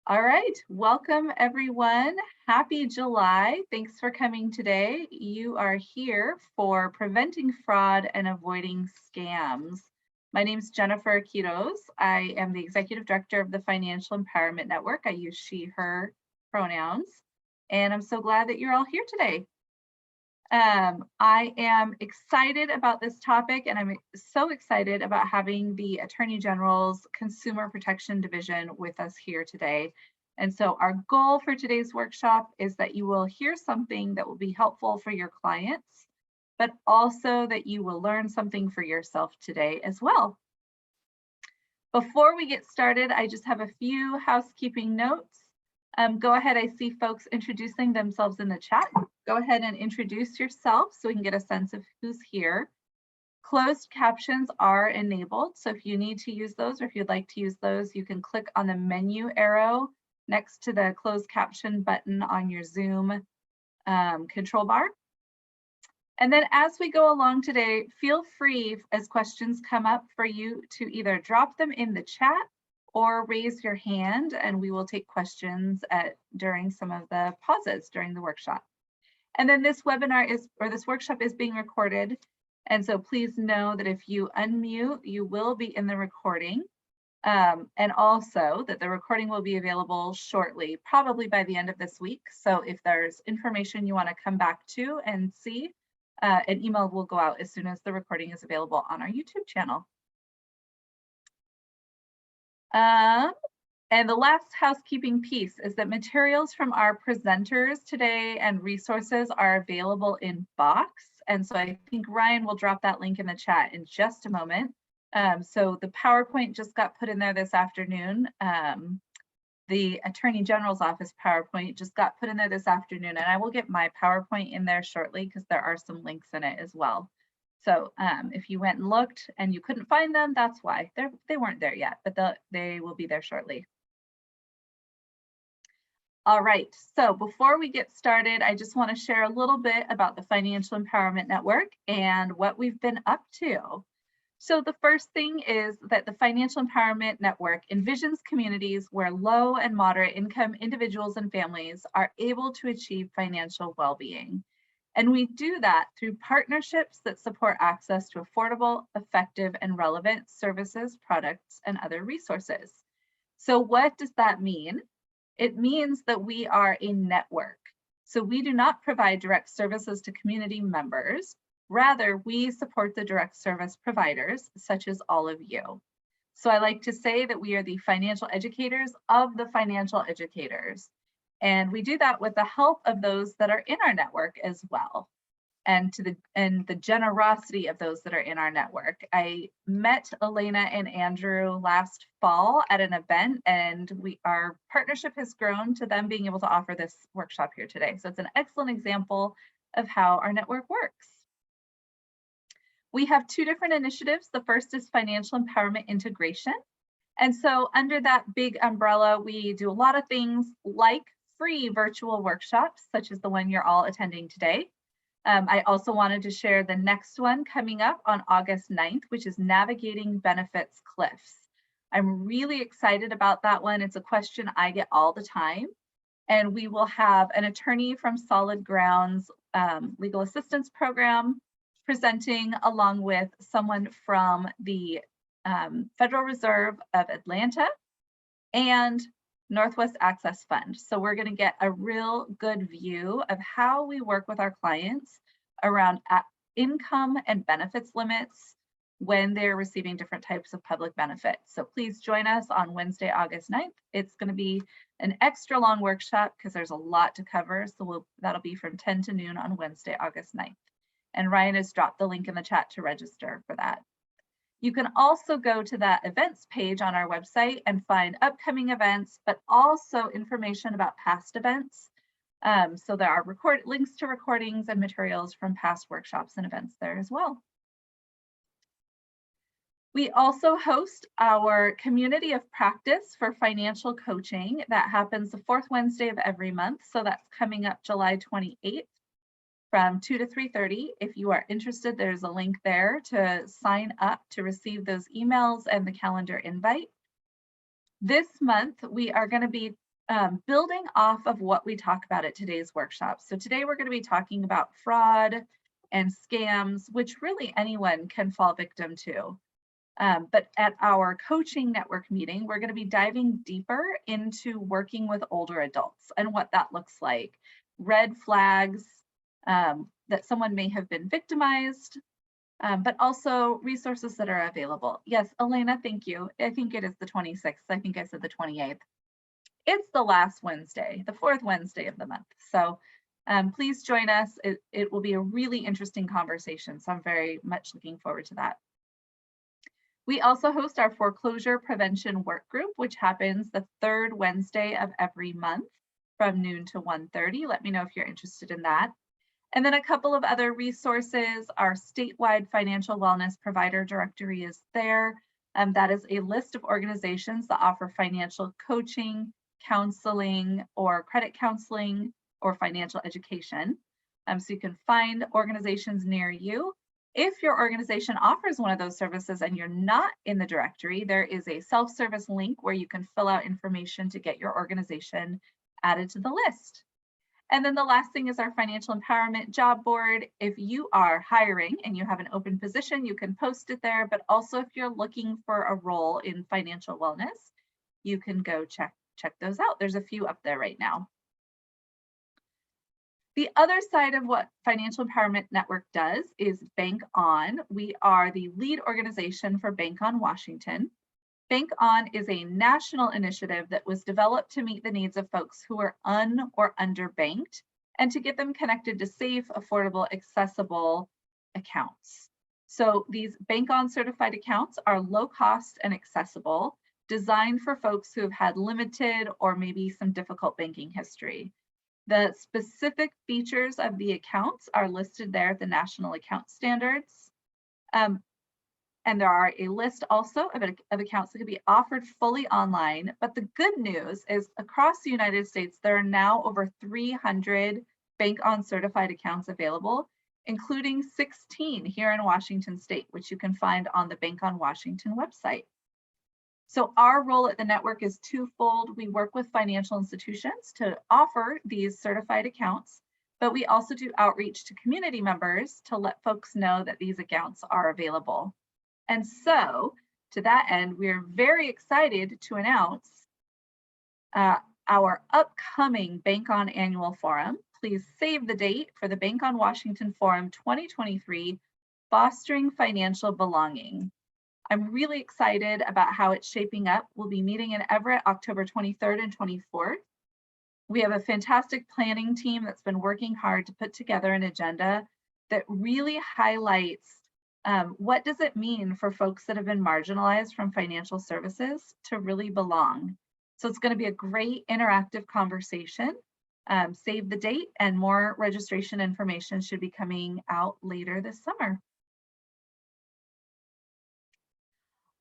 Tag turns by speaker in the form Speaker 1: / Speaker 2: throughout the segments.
Speaker 1: All right, welcome everyone. Happy July. Thanks for coming today. You are here for Preventing Fraud and Avoiding Scams. My name is Jennifer Quiroz. I am the Executive Director of the Financial Empowerment Network. I use she, her pronouns, and I'm so glad that you're all here today. I am excited about this topic, and I'm so excited about having the Attorney General's Consumer Protection Division with us here today. And so our goal for today's workshop is that you will hear something that will be helpful for your clients, but also that you will learn something for yourself today as well. Before we get started, I just have a few housekeeping notes. Go ahead, I see folks introducing themselves in the chat. Go ahead and introduce yourself so we can get a sense of who's here. Closed captions are enabled, so if you need to use those or if you'd like to use those, you can click on the menu arrow next to the closed caption button on your Zoom control bar. And then as we go along today, feel free as questions come up for you to either drop them in the chat or raise your hand, and we will take questions during some of the pauses during the workshop. And then this webinar this workshop is being recorded. And so please know that if you unmute, you will be in the recording. And also that the recording will be available shortly, probably by the end of this week. So if there's information you want to come back to and see, an email will go out as soon as the recording is available on our YouTube channel. And the last housekeeping piece is that materials from our presenters today and resources are available in Box. And so I think Ryan will drop that link in the chat in just a moment. So the PowerPoint just got put in there this afternoon. The Attorney General's Office PowerPoint just got put in there this afternoon, and I will get my PowerPoint in there shortly because there are some links in it as well. So if you went and looked and you couldn't find them, that's why. They weren't there yet, but they will be there shortly. All right, so before we get started, I just want to share a little bit about the Financial Empowerment Network and what we've been up to. So the first thing is that the Financial Empowerment Network envisions communities where low and moderate income individuals and families are able to achieve financial well-being. And we do that through partnerships that support access to affordable, effective, and relevant services, products, and other resources. So what does that mean? It means that we are a network. So we do not provide direct services to community members. Rather, we support the direct service providers, such as all of you. So I like to say that we are the financial educators of the financial educators. And we do that with the help of those that are in our network as well, and the generosity of those that are in our network. I met Elena and Andrew last fall at an event, and our partnership has grown to them being able to offer this workshop here today. So it's an excellent example of how our network works. We have two different initiatives. The first is financial empowerment integration. And so under that big umbrella, we do a lot of things like free virtual workshops, such as the one you're all attending today. I also wanted to share the next one coming up on August 9th, which is Navigating Benefits Cliffs. I'm really excited about that one. It's a question I get all the time. And we will have an attorney from Solid Ground's Legal Assistance Program presenting, along with someone from the Federal Reserve of Atlanta and Northwest Access Fund. So we're going to get a real good view of how we work with our clients around income and benefits limits when they're receiving different types of public benefits. So please join us on Wednesday, August 9th. It's going to be an extra long workshop because there's a lot to cover. So that'll be from 10 to noon on Wednesday, August 9th. And Ryan has dropped the link in the chat to register for that. You can also go to that events page on our website and find upcoming events, but also information about past events. So there are links to recordings and materials from past workshops and events there as well. We also host our community of practice for financial coaching that happens the fourth Wednesday of every month. So that's coming up July 28th. From 2 to 3:30. If you are interested, there's a link there to sign up to receive those emails and the calendar invite. This month, we are going to be building off of what we talk about at today's workshop. So today we're going to be talking about fraud and scams, which really anyone can fall victim to. But at our coaching network meeting, we're going to be diving deeper into working with older adults and what that looks like. Red flags that someone may have been victimized, but also resources that are available. Yes, Elena, thank you. I think it is the 26th. I think I said the 28th. It's the last Wednesday, the fourth Wednesday of the month. So please join us. It will be a really interesting conversation. So I'm very much looking forward to that. We also host our foreclosure prevention work group, which happens the third Wednesday of every month from noon to 1:30. Let me know if you're interested in that. And then a couple of other resources. Our statewide financial wellness provider directory is there. That is a list of organizations that offer financial coaching, counseling, or credit counseling, or financial education. So you can find organizations near you. If your organization offers one of those services and you're not in the directory, there is a self-service link where you can fill out information to get your organization added to the list. And then the last thing is our financial empowerment job board. If you are hiring and you have an open position, you can post it there. But also if you're looking for a role in financial wellness, you can go check those out. There's a few up there right now. The other side of what Financial Empowerment Network does is Bank On. We are the lead organization for Bank On Washington. Bank On is a national initiative that was developed to meet the needs of folks who are un or underbanked and to get them connected to safe, affordable, accessible accounts. So these Bank On certified accounts are low cost and accessible, designed for folks who have had limited or maybe some difficult banking history. The specific features of the accounts are listed there at the National Account Standards. And there are a list also of accounts that can be offered fully online. But the good news is across the United States, there are now over 300 Bank On certified accounts available, including 16 here in Washington State, which you can find on the Bank On Washington website. So our role at the network is twofold. We work with financial institutions to offer these certified accounts, but we also do outreach to community members to let folks know that these accounts are available. And so to that end, we're very excited to announce our upcoming Bank On Annual Forum. Please save the date for the Bank On Washington Forum 2023, Fostering Financial Belonging. I'm really excited about how it's shaping up. We'll be meeting in Everett October 23rd and 24th. We have a fantastic planning team that's been working hard to put together an agenda that really highlights what does it mean for folks that have been marginalized from financial services to really belong. So it's going to be a great interactive conversation. Save the date, and more registration information should be coming out later this summer.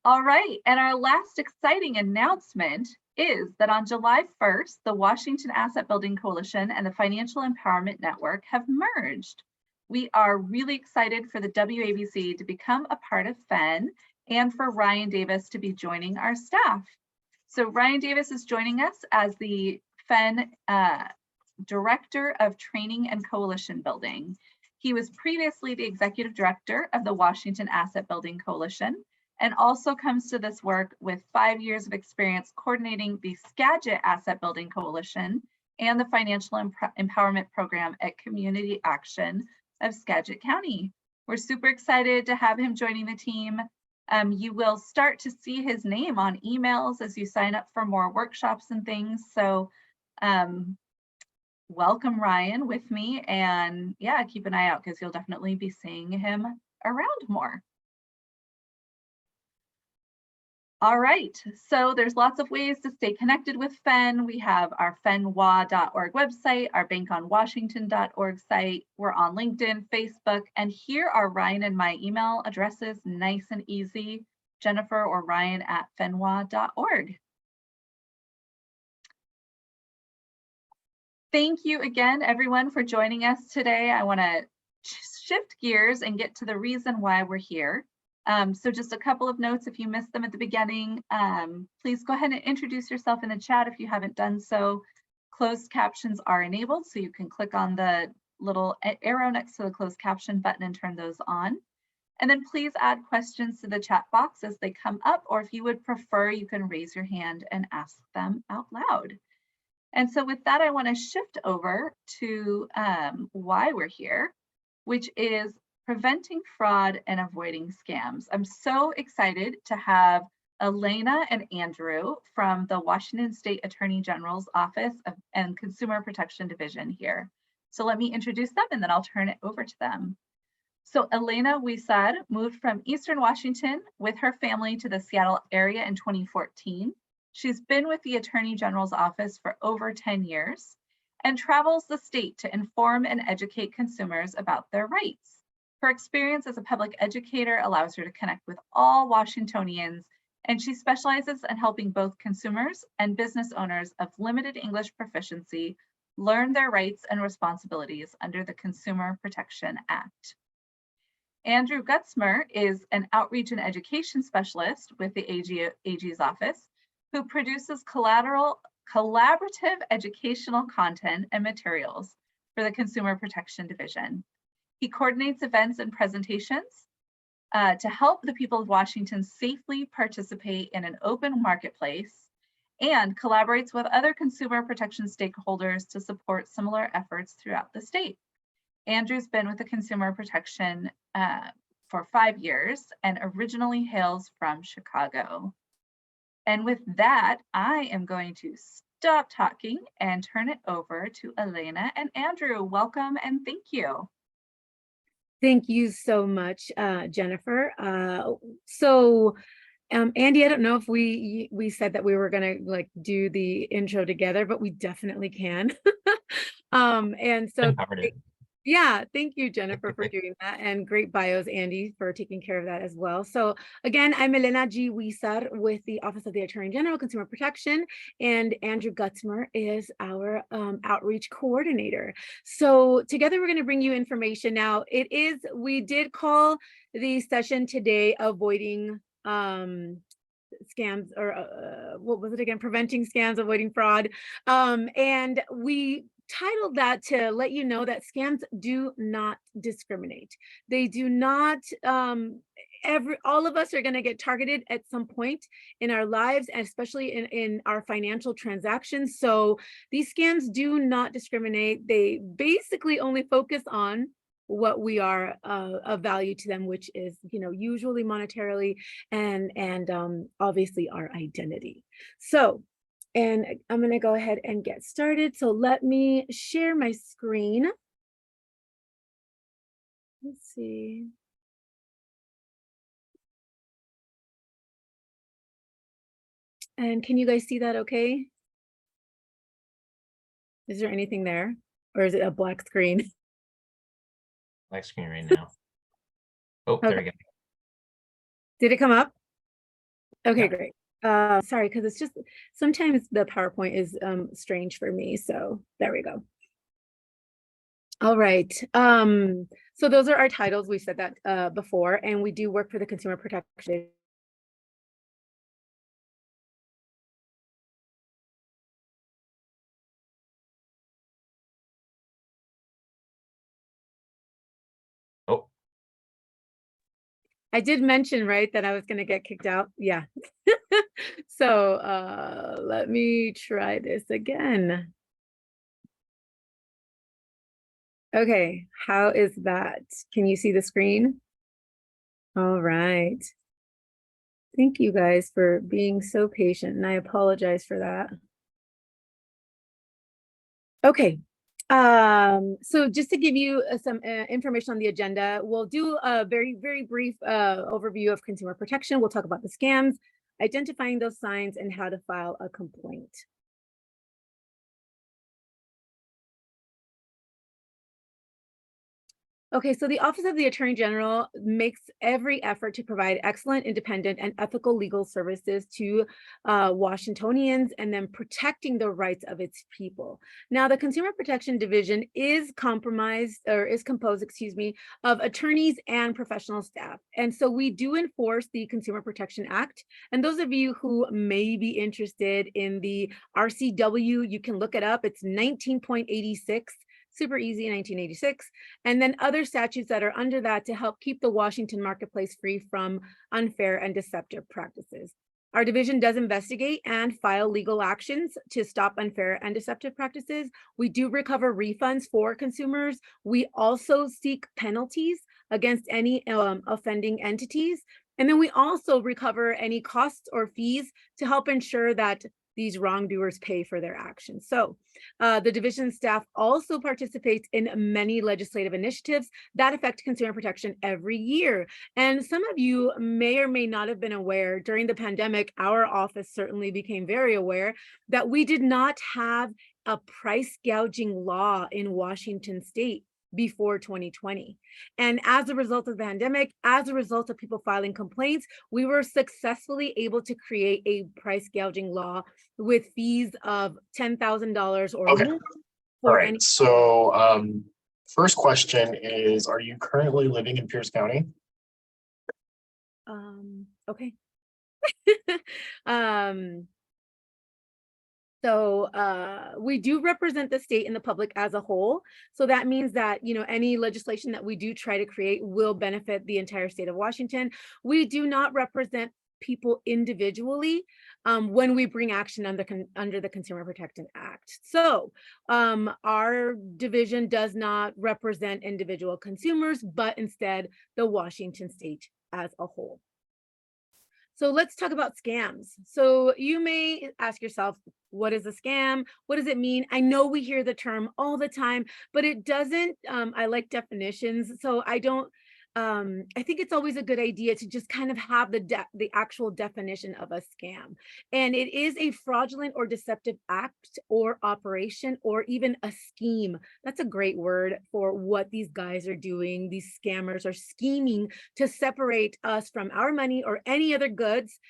Speaker 1: All right, and our last exciting announcement is that on July 1st, the Washington Asset Building Coalition and the Financial Empowerment Network have merged. We are really excited for the WABC to become a part of FEN and for Ryan Davis to be joining our staff. So Ryan Davis is joining us as the FEN Director of Training and Coalition Building. He was previously the Executive Director of the Washington Asset Building Coalition, and also comes to this work with 5 years of experience coordinating the Skagit Asset Building Coalition and the Financial Empowerment Program at Community Action of Skagit County. We're super excited to have him joining the team. You will start to see his name on emails as you sign up for more workshops and things. So welcome Ryan with me, and yeah, keep an eye out because you'll definitely be seeing him around more. All right, so there's lots of ways to stay connected with FEN. We have our fenwa.org website, our bankonwashington.org site. We're on LinkedIn, Facebook, and here are Ryan and my email addresses, nice and easy, Jennifer or Ryan at fenwa.org. Thank you again, everyone, for joining us today. I want to shift gears and get to the reason why we're here. So just a couple of notes if you missed them at the beginning. Please go ahead and introduce yourself in the chat if you haven't done so. Closed captions are enabled, so you can click on the little arrow next to the closed caption button and turn those on. And then please add questions to the chat box as they come up, or if you would prefer, you can raise your hand and ask them out loud. And so with that, I want to shift over to why we're here, which is preventing fraud and avoiding scams. I'm so excited to have Elena and Andrew from the Washington State Attorney General's Office and Consumer Protection Division here. So let me introduce them and then I'll turn it over to them. So Elena, we said, moved from Eastern Washington with her family to the Seattle area in 2014. She's been with the Attorney General's office for over 10 years and travels the state to inform and educate consumers about their rights. Her experience as a public educator allows her to connect with all Washingtonians, and she specializes in helping both consumers and business owners of limited English proficiency learn their rights and responsibilities under the Consumer Protection Act. Andrew Gutzmer is an outreach and education specialist with the AG's office, who produces collaborative educational content and materials for the Consumer Protection Division. He coordinates events and presentations to help the people of Washington safely participate in an open marketplace and collaborates with other consumer protection stakeholders to support similar efforts throughout the state. Andrew's been with the Consumer Protection for 5 years and originally hails from Chicago. And with that, I am going to stop talking and turn it over to Elena and Andrew. Welcome and thank you.
Speaker 2: Thank you so much, Jennifer. Andy, I don't know if we said that we were gonna like do the intro together, but we definitely can. And so yeah, thank you, Jennifer, for doing that, and great bios, Andy, for taking care of that as well. So again, I'm Elena G. Huizar with the Office of the Attorney General, Consumer Protection, and Andrew Gutzmer is our outreach coordinator. So together, we're going to bring you information. Now, we did call the session today avoiding scams, or what was it again? Preventing scams, avoiding fraud. And we titled that to let you know that scams do not discriminate. They do not, all of us are going to get targeted at some point in our lives, and especially in our financial transactions. So these scams do not discriminate. They basically only focus on what we are of value to them, which is, usually monetarily and obviously our identity. So, and I'm going to go ahead and get started. So let me share my screen. Let's see. And can you guys see that okay? Is there anything there? Or is it a black screen?
Speaker 3: Black screen right now. Oh, okay. There we go.
Speaker 2: Did it come up? Okay, yeah. Great. Sorry, because it's just sometimes the PowerPoint is strange for me. So there we go. All right. So those are our titles. We said that before, and we do work for the Consumer Protection.
Speaker 3: Oh.
Speaker 2: I did mention, right, that I was going to get kicked out. Yeah. So let me try this again. Okay, how is that? Can you see the screen? All right. Thank you guys for being so patient, and I apologize for that. Okay. So just to give you some information on the agenda, we'll do a very, very brief overview of consumer protection. We'll talk about the scams, identifying those signs, and how to file a complaint. Okay, so the Office of the Attorney General makes every effort to provide excellent, independent, and ethical legal services to Washingtonians, and then protecting the rights of its people. Now, the Consumer Protection Division is composed, excuse me, of attorneys and professional staff. And so we do enforce the Consumer Protection Act. And those of you who may be interested in the RCW, you can look it up. It's 19.86. Super easy, 1986, and then other statutes that are under that to help keep the Washington marketplace free from unfair and deceptive practices. Our division does investigate and file legal actions to stop unfair and deceptive practices. We do recover refunds for consumers. We also seek penalties against any offending entities. And then we also recover any costs or fees to help ensure that these wrongdoers pay for their actions. So the division staff also participates in many legislative initiatives that affect consumer protection every year. And some of you may or may not have been aware during the pandemic, our office certainly became very aware that we did not have a price gouging law in Washington state before 2020. And as a result of the pandemic, as a result of people filing complaints, we were successfully able to create a price gouging law with fees of $10,000 or
Speaker 4: Okay.
Speaker 2: more.
Speaker 4: All
Speaker 2: For
Speaker 4: right.
Speaker 2: any,
Speaker 4: So first question is, are you currently living in Pierce County?
Speaker 2: okay. So we do represent the state and the public as a whole. So that means that, you know, any legislation that we do try to create will benefit the entire state of Washington. We do not represent people individually when we bring action under the Consumer Protection Act. So our division does not represent individual consumers, but instead the Washington state as a whole. So let's talk about scams. So you may ask yourself, what is a scam? What does it mean? I know we hear the term all the time, but it doesn't, I like definitions. So I think it's always a good idea to just kind of have the actual definition of a scam. And it is a fraudulent or deceptive act or operation or even a scheme. That's a great word for what these guys are doing. These scammers are scheming to separate us from our money or any other goods,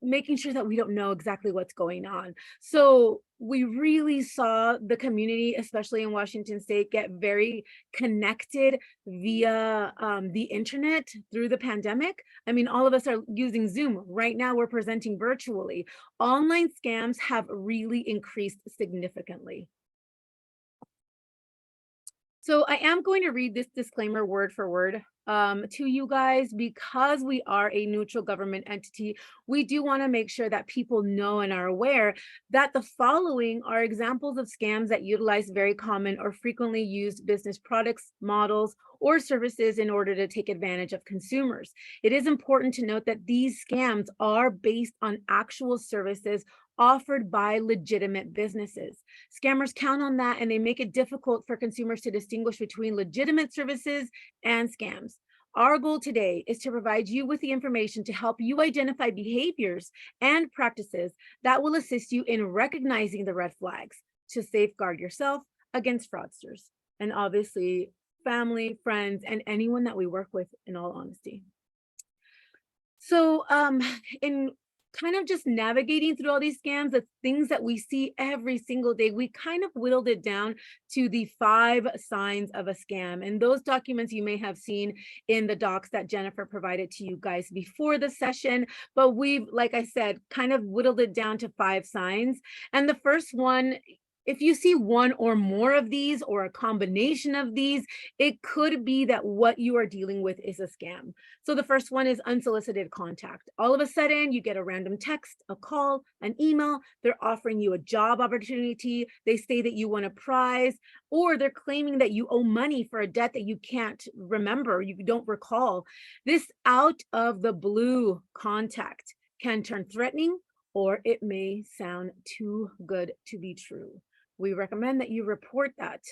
Speaker 2: making sure that we don't know exactly what's going on. So we really saw the community, especially in Washington state, get very connected via the internet through the pandemic. I mean, all of us are using Zoom. Right now, we're presenting virtually. Online scams have really increased significantly. So I am going to read this disclaimer word for word to you guys, because we are a neutral government entity. We do want to make sure that people know and are aware that the following are examples of scams that utilize very common or frequently used business products, models, or services in order to take advantage of consumers. It is important to note that these scams are based on actual services offered by legitimate businesses. Scammers count on that, and they make it difficult for consumers to distinguish between legitimate services and scams. Our goal today is to provide you with the information to help you identify behaviors and practices that will assist you in recognizing the red flags to safeguard yourself against fraudsters, and obviously family, friends, and anyone that we work with, in all honesty. So in kind of just navigating through all these scams, the things that we see every single day, we kind of whittled it down to the 5 signs of a scam. And those documents you may have seen in the docs that Jennifer provided to you guys before the session, but we've, like I said, kind of whittled it down to 5 signs. And the first one, if you see one or more of these or a combination of these, it could be that what you are dealing with is a scam. So the first one is unsolicited contact. All of a sudden, you get a random text, a call, an email. They're offering you a job opportunity. They say that you won a prize, or they're claiming that you owe money for a debt that you can't remember, you don't recall. This out of the blue contact can turn threatening, or it may sound too good to be true. We recommend that you report that.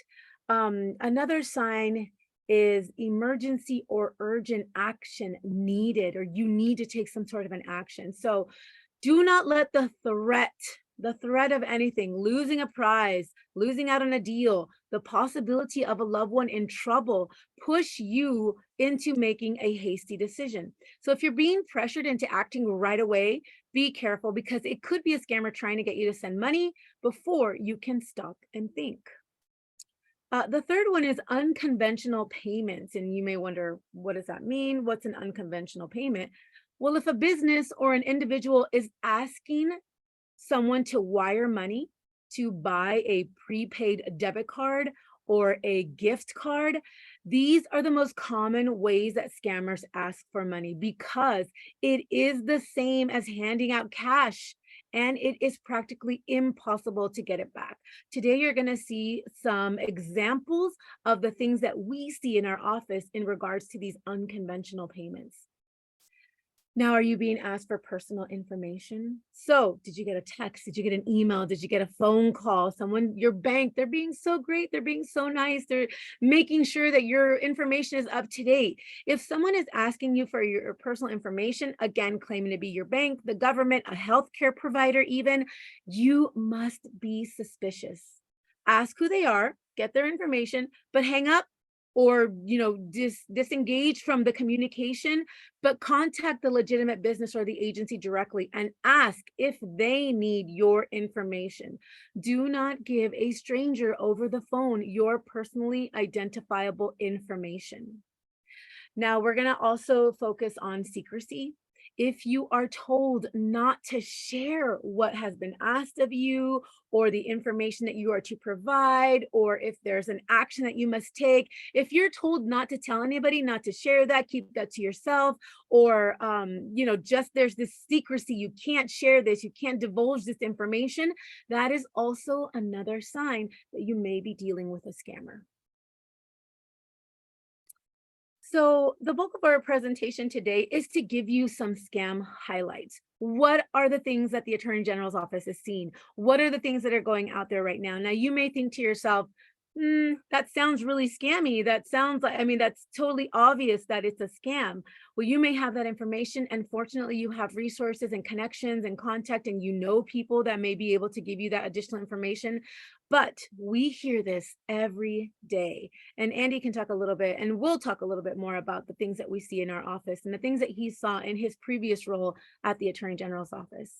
Speaker 2: Another sign is emergency or urgent action needed, or you need to take some sort of an action. So do not let the threat the threat of anything, losing a prize, losing out on a deal, the possibility of a loved one in trouble, push you into making a hasty decision. So if you're being pressured into acting right away, be careful, because it could be a scammer trying to get you to send money before you can stop and think. The third one is unconventional payments. And you may wonder, what does that mean? What's an unconventional payment? Well, if a business or an individual is asking someone to wire money to buy a prepaid debit card or a gift card, these are the most common ways that scammers ask for money, because it is the same as handing out cash, and it is practically impossible to get it back. Today, you're going to see some examples of the things that we see in our office in regards to these unconventional payments. Now, are you being asked for personal information? So did you get a text? Did you get an email? Did you get a phone call? Someone, your bank, they're being so great. They're being so nice. They're making sure that your information is up to date. If someone is asking you for your personal information, again, claiming to be your bank, the government, a healthcare provider even, you must be suspicious. Ask who they are, get their information, but hang up, or disengage from the communication, but contact the legitimate business or the agency directly and ask if they need your information. Do not give a stranger over the phone your personally identifiable information. Now, we're going to also focus on secrecy. If you are told not to share what has been asked of you, or the information that you are to provide, or if there's an action that you must take, if you're told not to tell anybody, not to share that, keep that to yourself, or just there's this secrecy, you can't share this, you can't divulge this information, that is also another sign that you may be dealing with a scammer. So the bulk of our presentation today is to give you some scam highlights. What are the things that the Attorney General's office is seeing? What are the things that are going out there right now? Now, you may think to yourself, that sounds really scammy. That sounds like, that's totally obvious that it's a scam. Well, you may have that information, and fortunately you have resources and connections and contact, and you know people that may be able to give you that additional information. But we hear this every day, and Andy can talk a little bit, and we'll talk a little bit more about the things that we see in our office and the things that he saw in his previous role at the Attorney General's office.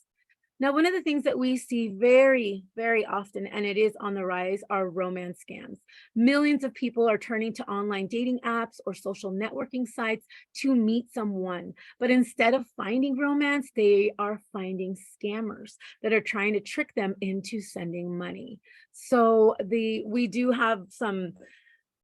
Speaker 2: Now, one of the things that we see very, very often, and it is on the rise, are romance scams. Millions of people are turning to online dating apps or social networking sites to meet someone. But instead of finding romance, they are finding scammers that are trying to trick them into sending money. So we do have some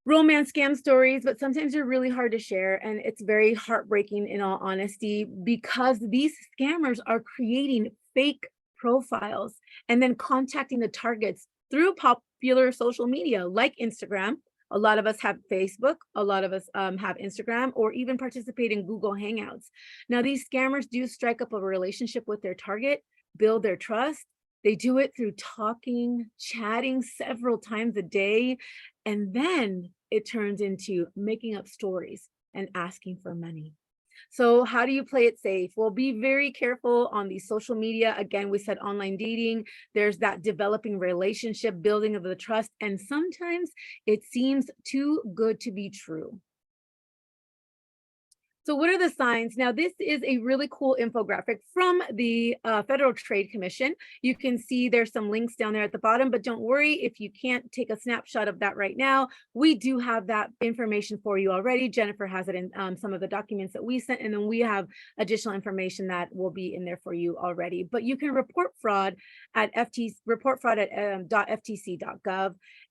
Speaker 2: romance scam stories, but sometimes they're really hard to share, and it's very heartbreaking, in all honesty, because these scammers are creating fake profiles and then contacting the targets through popular social media like Instagram. A lot of us have Facebook, a lot of us have Instagram, or even participate in Google Hangouts. Now, these scammers do strike up a relationship with their target, build their trust. They do it through talking, chatting several times a day, and then it turns into making up stories and asking for money. So how do you play it safe? Well, be very careful on the social media. Again, we said online dating, there's that developing relationship, building of the trust, and sometimes it seems too good to be true. So what are the signs? Now, this is a really cool infographic from the Federal Trade Commission. You can see there's some links down there at the bottom, but don't worry if you can't take a snapshot of that right now. We do have that information for you already. Jennifer has it in some of the documents that we sent, and then we have additional information that will be in there for you already. But you can report fraud at .ftc.gov,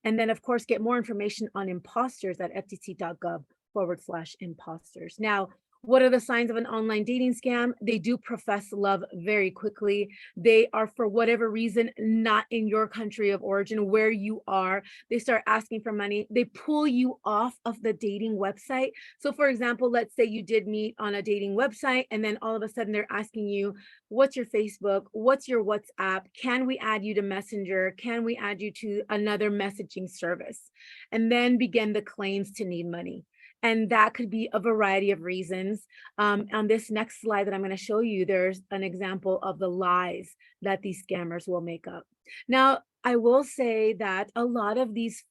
Speaker 2: and then of course get more information on imposters at ftc.gov/imposters. Now, what are the signs of an online dating scam? They do profess love very quickly. They are, for whatever reason, not in your country of origin, where you are. They start asking for money. They pull you off of the dating website. So for example, let's say you did meet on a dating website, and then all of a sudden they're asking you, what's your Facebook? What's your WhatsApp? Can we add you to Messenger? Can we add you to another messaging service? And then begin the claims to need money. And that could be a variety of reasons. On this next slide that I'm going to show you, there's an example of the lies that these scammers will make up. Now, I will say that a lot of these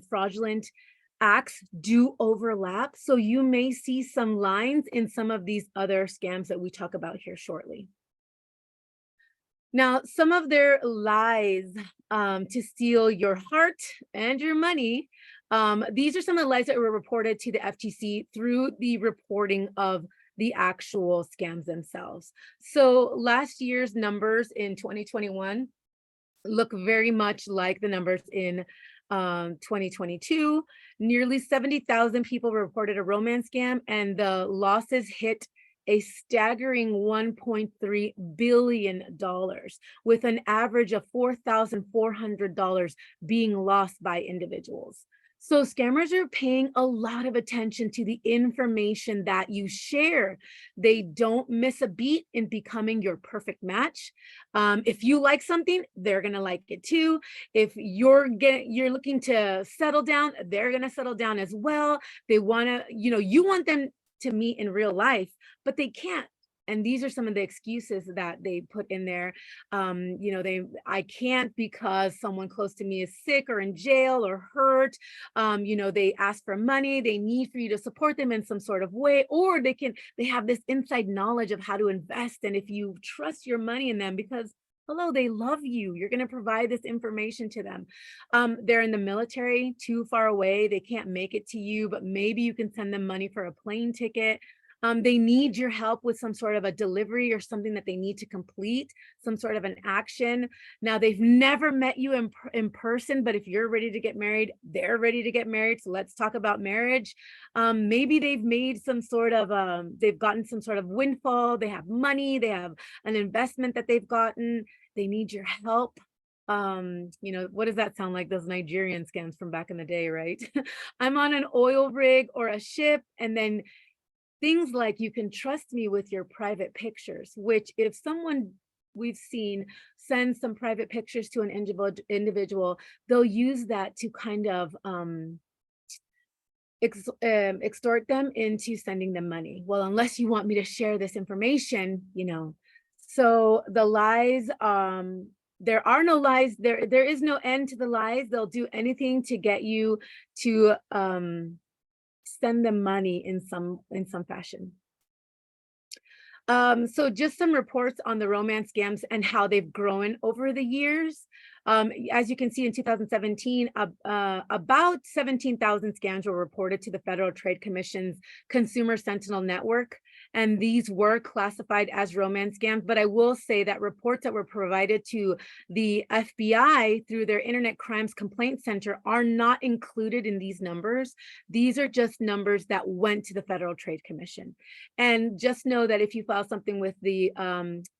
Speaker 2: fraudulent acts do overlap. So you may see some lines in some of these other scams that we talk about here shortly. Now, some of their lies to steal your heart and your money, these are some of the lies that were reported to the FTC through the reporting of the actual scams themselves. So last year's numbers in 2021 look very much like the numbers in 2022. Nearly 70,000 people reported a romance scam, and the losses hit a staggering $1.3 billion, with an average of $4,400 being lost by individuals. So scammers are paying a lot of attention to the information that you share. They don't miss a beat in becoming your perfect match. If you like something, they're gonna like it too. If you're looking to settle down, they're gonna settle down as well. They wanna, you want them to meet in real life, but they can't. And these are some of the excuses that they put in there. I can't because someone close to me is sick or in jail or hurt. They ask for money. They need for you to support them in some sort of way, or they have this inside knowledge of how to invest. And if you trust your money in them, because hello, they love you, you're going to provide this information to them. They're in the military, too far away. They can't make it to you, but maybe you can send them money for a plane ticket. They need your help with some sort of a delivery or something that they need to complete, some sort of an action. Now, they've never met you in person, but if you're ready to get married, they're ready to get married. So let's talk about marriage. Maybe they've made some sort of, they've gotten some sort of windfall. They have money, they have an investment that they've gotten. They need your help. What does that sound like? Those Nigerian scams from back in the day, right? I'm on an oil rig or a ship, and then things like, you can trust me with your private pictures, which if someone we've seen send some private pictures to an individual, they'll use that to kind of extort them into sending them money. Well, unless you want me to share this information, So the lies, there are no lies. There is no end to the lies. They'll do anything to get you to send them money in some fashion. So just some reports on the romance scams and how they've grown over the years. As you can see, in 2017, about 17,000 scams were reported to the Federal Trade Commission's Consumer Sentinel Network, and these were classified as romance scams. But I will say that reports that were provided to the FBI through their Internet Crimes Complaint Center are not included in these numbers. These are just numbers that went to the Federal Trade Commission. And just know that if you file something with the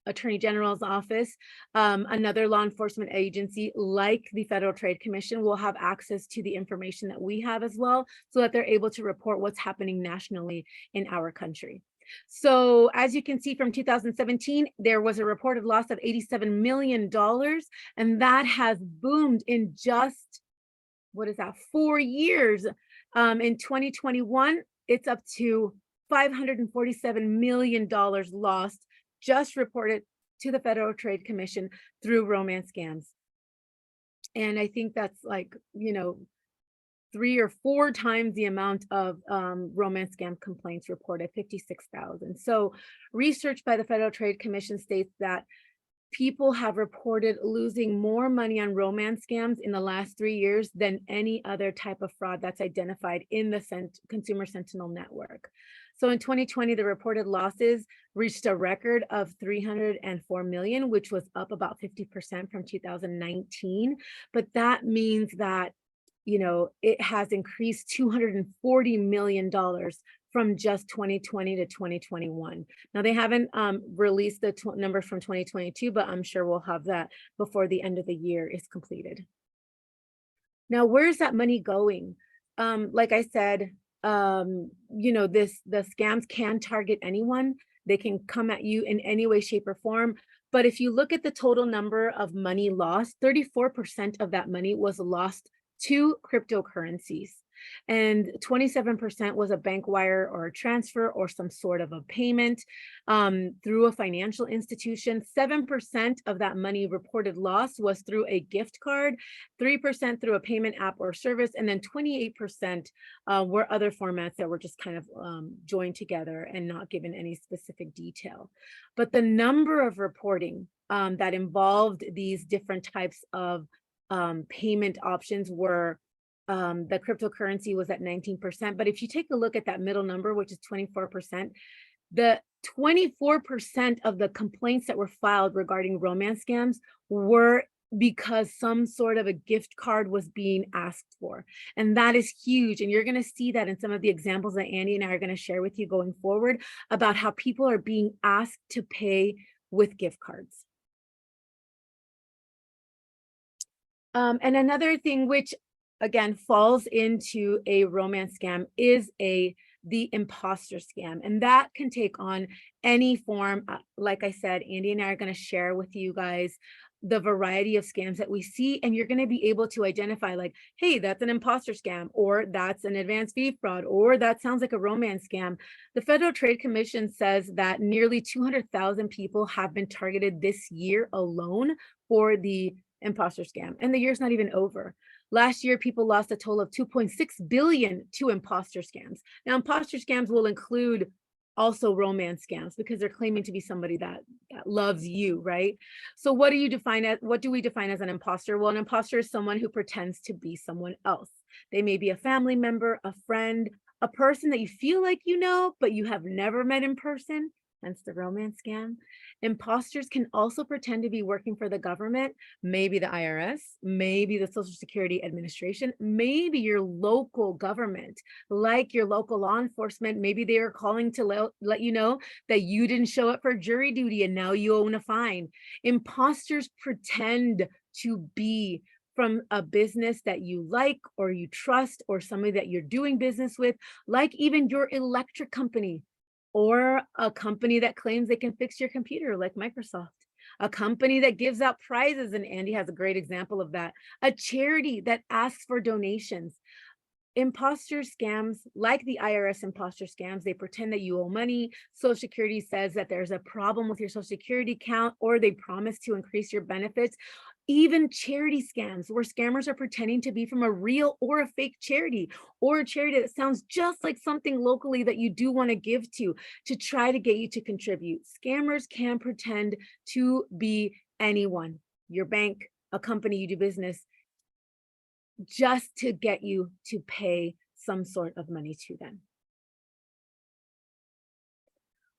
Speaker 2: Attorney General's office, another law enforcement agency like the Federal Trade Commission will have access to the information that we have as well, so that they're able to report what's happening nationally in our country. So as you can see, from 2017, there was a reported loss of $87 million, and that has boomed in just, 4 years. In 2021, it's up to $547 million lost, just reported to the Federal Trade Commission through romance scams. And I think that's 3 or 4 times the amount of romance scam complaints reported, 56,000. So research by the Federal Trade Commission states that people have reported losing more money on romance scams in the last 3 years than any other type of fraud that's identified in the Consumer Sentinel Network. So in 2020, the reported losses reached a record of $304 million, which was up about 50% from 2019. But that means that, it has increased $240 million from just 2020 to 2021. Now, they haven't released the numbers from 2022, but I'm sure we'll have that before the end of the year is completed. Now, where's that money going? Like I said, the scams can target anyone. They can come at you in any way, shape, or form. But if you look at the total number of money lost, 34% of that money was lost to cryptocurrencies. And 27% was a bank wire or a transfer or some sort of a payment through a financial institution. 7% of that money reported loss was through a gift card, 3% through a payment app or service, and then 28% were other formats that were just kind of joined together and not given any specific detail. But the number of reporting that involved these different types of payment options were the cryptocurrency was at 19%. But if you take a look at that middle number, which is 24%, the 24% of the complaints that were filed regarding romance scams were because some sort of a gift card was being asked for. And that is huge. And you're going to see that in some of the examples that Andy and I are going to share with you going forward about how people are being asked to pay with gift cards. And another thing which again falls into a romance scam is the imposter scam, and that can take on any form. Like I said, Andy and I are going to share with you guys the variety of scams that we see, and you're going to be able to identify like, hey, that's an imposter scam, or that's an advanced fee fraud, or that sounds like a romance scam. The Federal Trade Commission says that nearly 200,000 people have been targeted this year alone for the imposter scam, and the year's not even over. Last year, people lost a total of 2.6 billion to imposter scams. Now, imposter scams will include also romance scams because they're claiming to be somebody that loves you, right? So what do we define as an imposter? Well, an imposter is someone who pretends to be someone else. They may be a family member, a friend, a person that you feel like you know, but you have never met in person. Hence the romance scam. Imposters can also pretend to be working for the government, maybe the IRS, maybe the Social Security Administration, maybe your local government, like your local law enforcement. Maybe they are calling to let you know that you didn't show up for jury duty and now you own a fine. Imposters pretend to be from a business that you like or you trust or somebody that you're doing business with, like even your electric company, or a company that claims they can fix your computer like Microsoft, a company that gives out prizes, and Andy has a great example of that, a charity that asks for donations. Imposter scams, like the IRS imposter scams, they pretend that you owe money. Social Security says that there's a problem with your Social Security account, or they promise to increase your benefits. Even charity scams, where scammers are pretending to be from a real or a fake charity, or a charity that sounds just like something locally that you do want to give to try to get you to contribute. Scammers can pretend to be anyone, your bank, a company you do business, just to get you to pay some sort of money to them.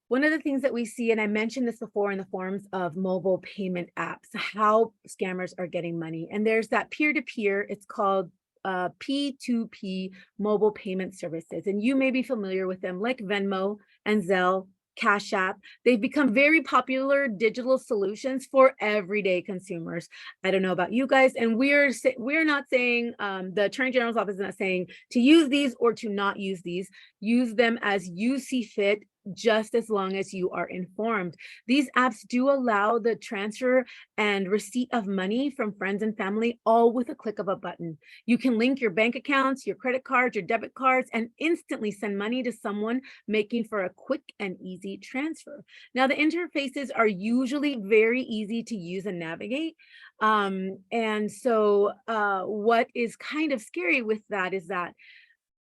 Speaker 2: One of the things that we see, and I mentioned this before in the forms of mobile payment apps, how scammers are getting money. And there's that peer-to-peer, it's called P2P mobile payment services. And you may be familiar with them, like Venmo and Zelle, Cash App. They've become very popular digital solutions for everyday consumers. I don't know about you guys, and we're not saying, the Attorney General's office is not saying to use these or to not use these. Use them as you see fit, just as long as you are informed. These apps do allow the transfer and receipt of money from friends and family, all with a click of a button. You can link your bank accounts, your credit cards, your debit cards, and instantly send money to someone, making for a quick and easy transfer. Now, the interfaces are usually very easy to use and navigate. And so what is kind of scary with that is that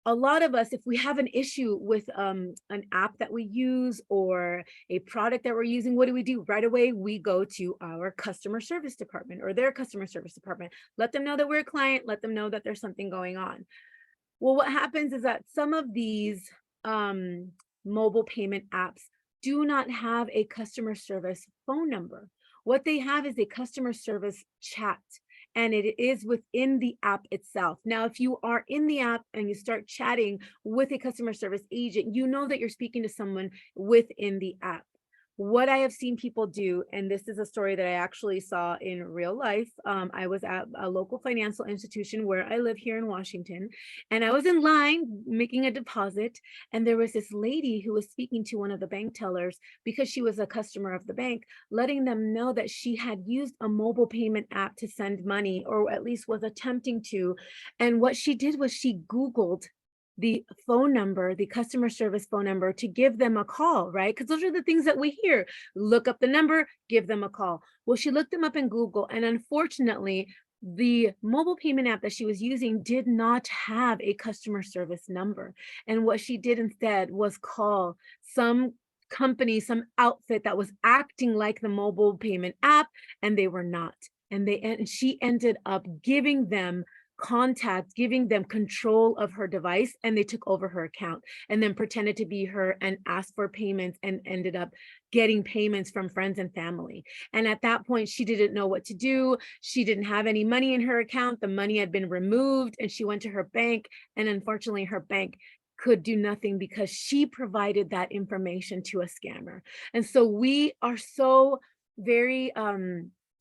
Speaker 2: a lot of us, if we have an issue with an app that we use or a product that we're using, what do? Right away, we go to our customer service department or their customer service department. Let them know that we're a client, let them know that there's something going on. Well, what happens is that some of these mobile payment apps do not have a customer service phone number. What they have is a customer service chat, and it is within the app itself. Now, if you are in the app and you start chatting with a customer service agent, you know that you're speaking to someone within the app. what I have seen people do, and this is a story that I actually saw in real life. I was at a local financial institution where I live here in Washington, and I was in line making a deposit, and there was this lady who was speaking to one of the bank tellers because she was a customer of the bank, letting them know that she had used a mobile payment app to send money, or at least was attempting to. And what she did was she Googled the phone number, the customer service phone number, to give them a call, right? Because those are the things that we hear. Look up the number, give them a call. Well, she looked them up in Google, and unfortunately, the mobile payment app that she was using did not have a customer service number. And what she did instead was call some company, some outfit that was acting like the mobile payment app, and they were not. And she ended up giving them giving them control of her device, and they took over her account and then pretended to be her and asked for payments and ended up getting payments from friends and family. And at that point, she didn't know what to do. She didn't have any money in her account. The money had been removed, and she went to her bank, and unfortunately her bank could do nothing because she provided that information to a scammer. And so we are so very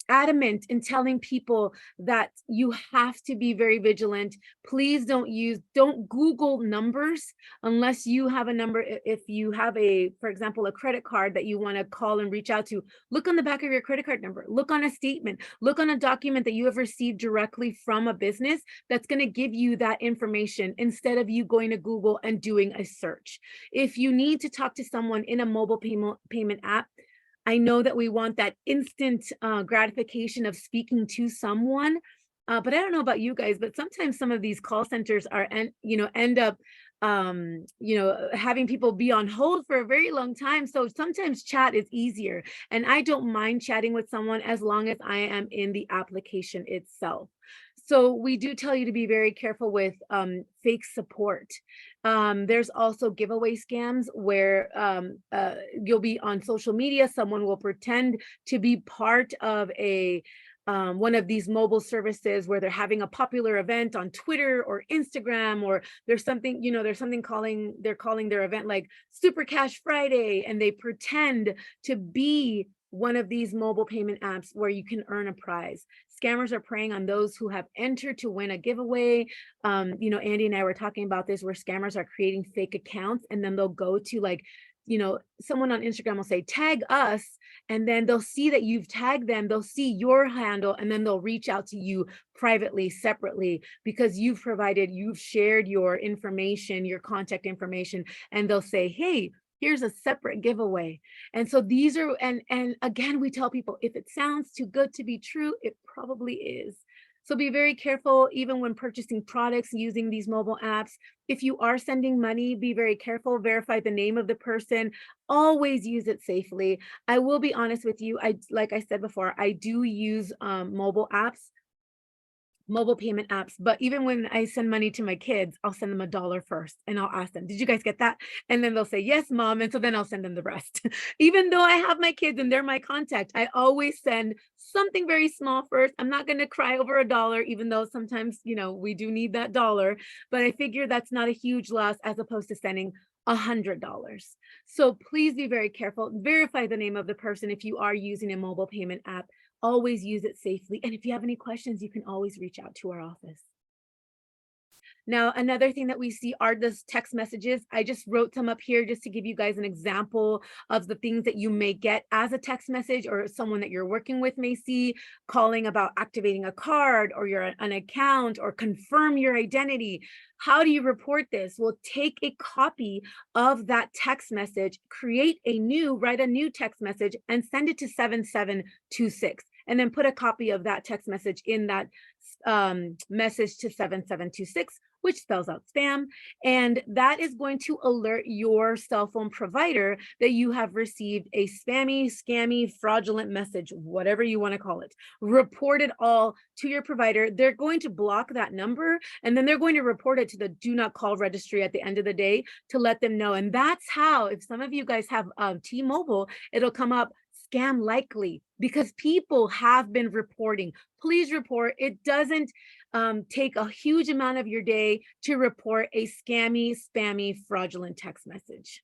Speaker 2: adamant in telling people that you have to be very vigilant. Please don't Google numbers unless you have a number. If you have for example, a credit card that you want to call and reach out to, look on the back of your credit card number, look on a statement, look on a document that you have received directly from a business that's going to give you that information instead of you going to Google and doing a search. If you need to talk to someone in a mobile payment app, I know that we want that instant gratification of speaking to someone, but I don't know about you guys, but sometimes some of these call centers end up having people be on hold for a very long time. So sometimes chat is easier, and I don't mind chatting with someone as long as I am in the application itself. So we do tell you to be very careful with fake support. There's also giveaway scams where you'll be on social media, someone will pretend to be part of one of these mobile services where they're having a popular event on Twitter or Instagram, or there's something, they're calling their event like Super Cash Friday, and they pretend to be one of these mobile payment apps where you can earn a prize. Scammers are preying on those who have entered to win a giveaway. Andy and I were talking about this, where scammers are creating fake accounts, and then they'll go to someone on Instagram will say, tag us, and then they'll see that you've tagged them, they'll see your handle, and then they'll reach out to you privately, separately, because you've shared your information, your contact information, and they'll say, hey, here's a separate giveaway. And so these are, and again, we tell people, if it sounds too good to be true, it probably is. So be very careful, even when purchasing products using these mobile apps. If you are sending money, be very careful, verify the name of the person, always use it safely. I will be honest with you, like I said before, I do use mobile payment apps, but even when I send money to my kids, I'll send them $1 first, and I'll ask them, did you guys get that? And then they'll say, yes, mom. And so then I'll send them the rest. Even though I have my kids and they're my contact, I always send something very small first. I'm not going to cry over $1, even though sometimes, we do need that dollar, but I figure that's not a huge loss as opposed to sending $100. So please be very careful. Verify the name of the person if you are using a mobile payment app. Always use it safely. And if you have any questions, you can always reach out to our office. Now, another thing that we see are those text messages. I just wrote some up here just to give you guys an example of the things that you may get as a text message, or someone that you're working with may see, calling about activating a card or an account, or confirm your identity. How do you report this? Well, take a copy of that text message, write a new text message, and send it to 7726. And then put a copy of that text message in that message to 7726, which spells out spam. And that is going to alert your cell phone provider that you have received a spammy, scammy, fraudulent message, whatever you want to call it. Report it all to your provider. They're going to block that number, and then they're going to report it to the do not call registry at the end of the day to let them know. And that's how, if some of you guys have T-Mobile, it'll come up scam likely, because people have been reporting. Please report. It doesn't take a huge amount of your day to report a scammy, spammy, fraudulent text message.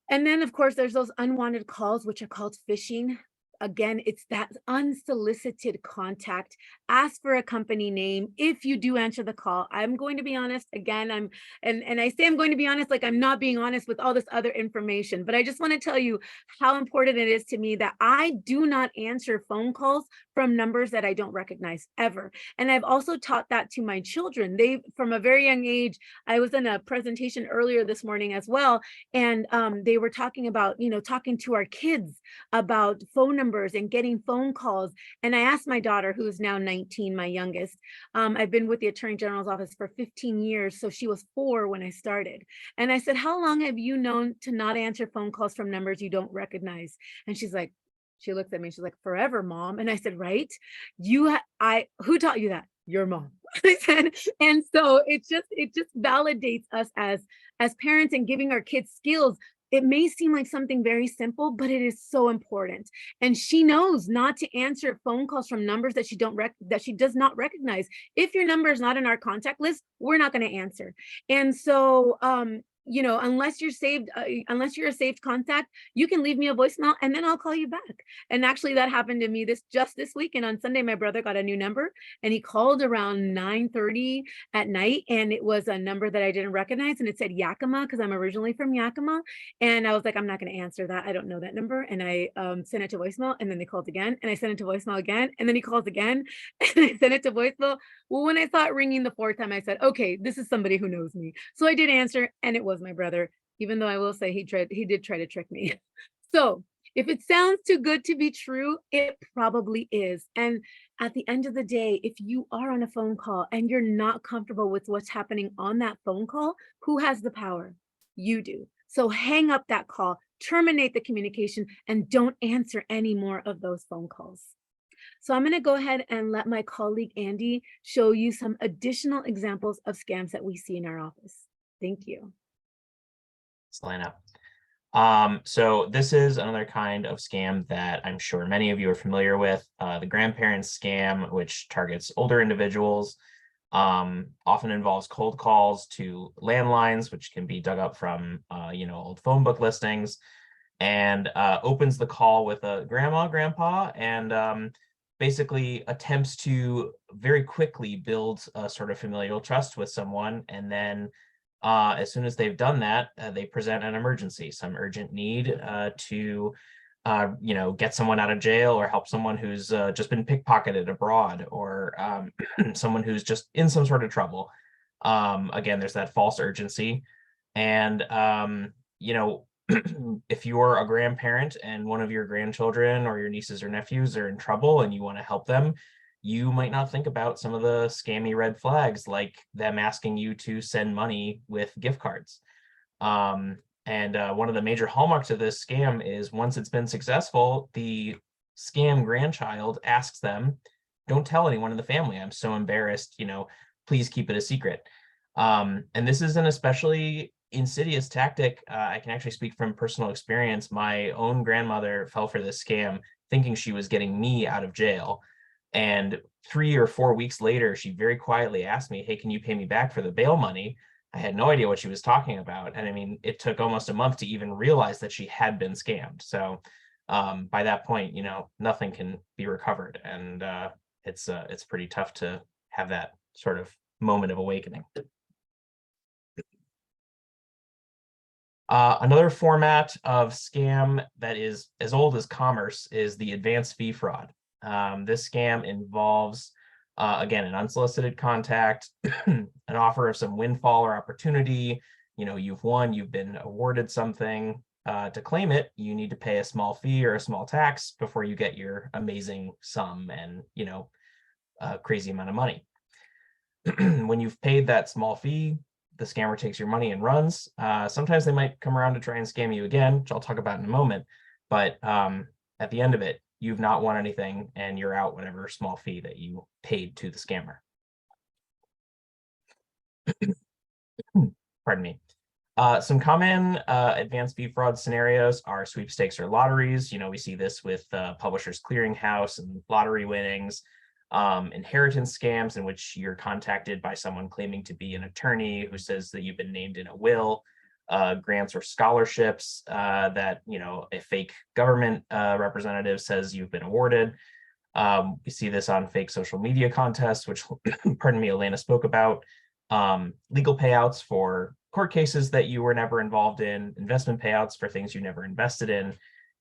Speaker 2: And then, of course, there's those unwanted calls, which are called phishing. Again, it's that unsolicited contact. Ask for a company name if you do answer the call. I'm going to be honest. Again, and I say I'm going to be honest, like I'm not being honest with all this other information, but I just want to tell you how important it is to me that I do not answer phone calls from numbers that I don't recognize ever. And I've also taught that to my children. They, from a very young age, I was in a presentation earlier this morning as well, and they were talking about, talking to our kids about phone numbers and getting phone calls. And I asked my daughter, who is now 19, my youngest, I've been with the Attorney General's office for 15 years. So she was 4 when I started. And I said, how long have you known to not answer phone calls from numbers you don't recognize? And she's like, she looked at me, she's like, forever, Mom. And I said, right? Who taught you that? Your mom. I said, and so it just validates us as parents and giving our kids skills. It may seem like something very simple, but it is so important. And she knows not to answer phone calls from numbers that she does not recognize. If your number is not in our contact list, we're not going to answer. And so unless you're a saved contact, you can leave me a voicemail and then I'll call you back. And actually that happened to me this weekend. On Sunday, my brother got a new number and he called around 9:30 at night, and it was a number that I didn't recognize, and it said Yakima because I'm originally from Yakima. And I was like, I'm not going to answer that. I don't know that number. And I sent it to voicemail, and then they called again, and I sent it to voicemail again, and then he calls again, and I sent it to voicemail. Well, when I saw it ringing the 4th time, I said, okay, this is somebody who knows me. So I did answer, and it was my brother, even though I will say he did try to trick me. So if it sounds too good to be true, it probably is. And at the end of the day, if you are on a phone call and you're not comfortable with what's happening on that phone call, who has the power? You do. So hang up that call, terminate the communication, and don't answer any more of those phone calls. So I'm going to go ahead and let my colleague Andy show you some additional examples of scams that we see in our office. Thank you.
Speaker 3: Selena. So this is another kind of scam that I'm sure many of you are familiar with, the grandparents scam, which targets older individuals, often involves cold calls to landlines, which can be dug up from, old phone book listings, and opens the call with a grandma, grandpa, and basically attempts to very quickly build a sort of familial trust with someone. And then as soon as they've done that, they present an emergency, some urgent need to get someone out of jail, or help someone who's just been pickpocketed abroad, or someone who's just in some sort of trouble. Again, there's that false urgency. And, if you're a grandparent and one of your grandchildren or your nieces or nephews are in trouble and you want to help them, you might not think about some of the scammy red flags, like them asking you to send money with gift cards. And one of the major hallmarks of this scam is, once it's been successful, the scam grandchild asks them, don't tell anyone in the family. I'm so embarrassed, please keep it a secret. And this is an especially insidious tactic. I can actually speak from personal experience. My own grandmother fell for this scam, thinking she was getting me out of jail. And 3 or 4 weeks later, she very quietly asked me, hey, can you pay me back for the bail money? I had no idea what she was talking about. And I mean, it took almost a month to even realize that she had been scammed. So by that point, nothing can be recovered. And it's pretty tough to have that sort of moment of awakening. Another format of scam that is as old as commerce is the advance fee fraud. This scam involves, again, an unsolicited contact, an offer of some windfall or opportunity. You've won, you've been awarded something. To claim it, you need to pay a small fee or a small tax before you get your amazing sum and, a crazy amount of money. When you've paid that small fee, the scammer takes your money and runs. Sometimes they might come around to try and scam you again, which I'll talk about in a moment. But at the end of it, you've not won anything and you're out whatever small fee that you paid to the scammer. Pardon me. Some common advance fee fraud scenarios are sweepstakes or lotteries. We see this with Publishers Clearinghouse and lottery winnings. Inheritance scams, in which you're contacted by someone claiming to be an attorney who says that you've been named in a will. grants or scholarships that, you know, a fake government representative says you've been awarded. We see this on fake social media contests, which, pardon me, Elena spoke about. Legal payouts for court cases that you were never involved in, investment payouts for things you never invested in,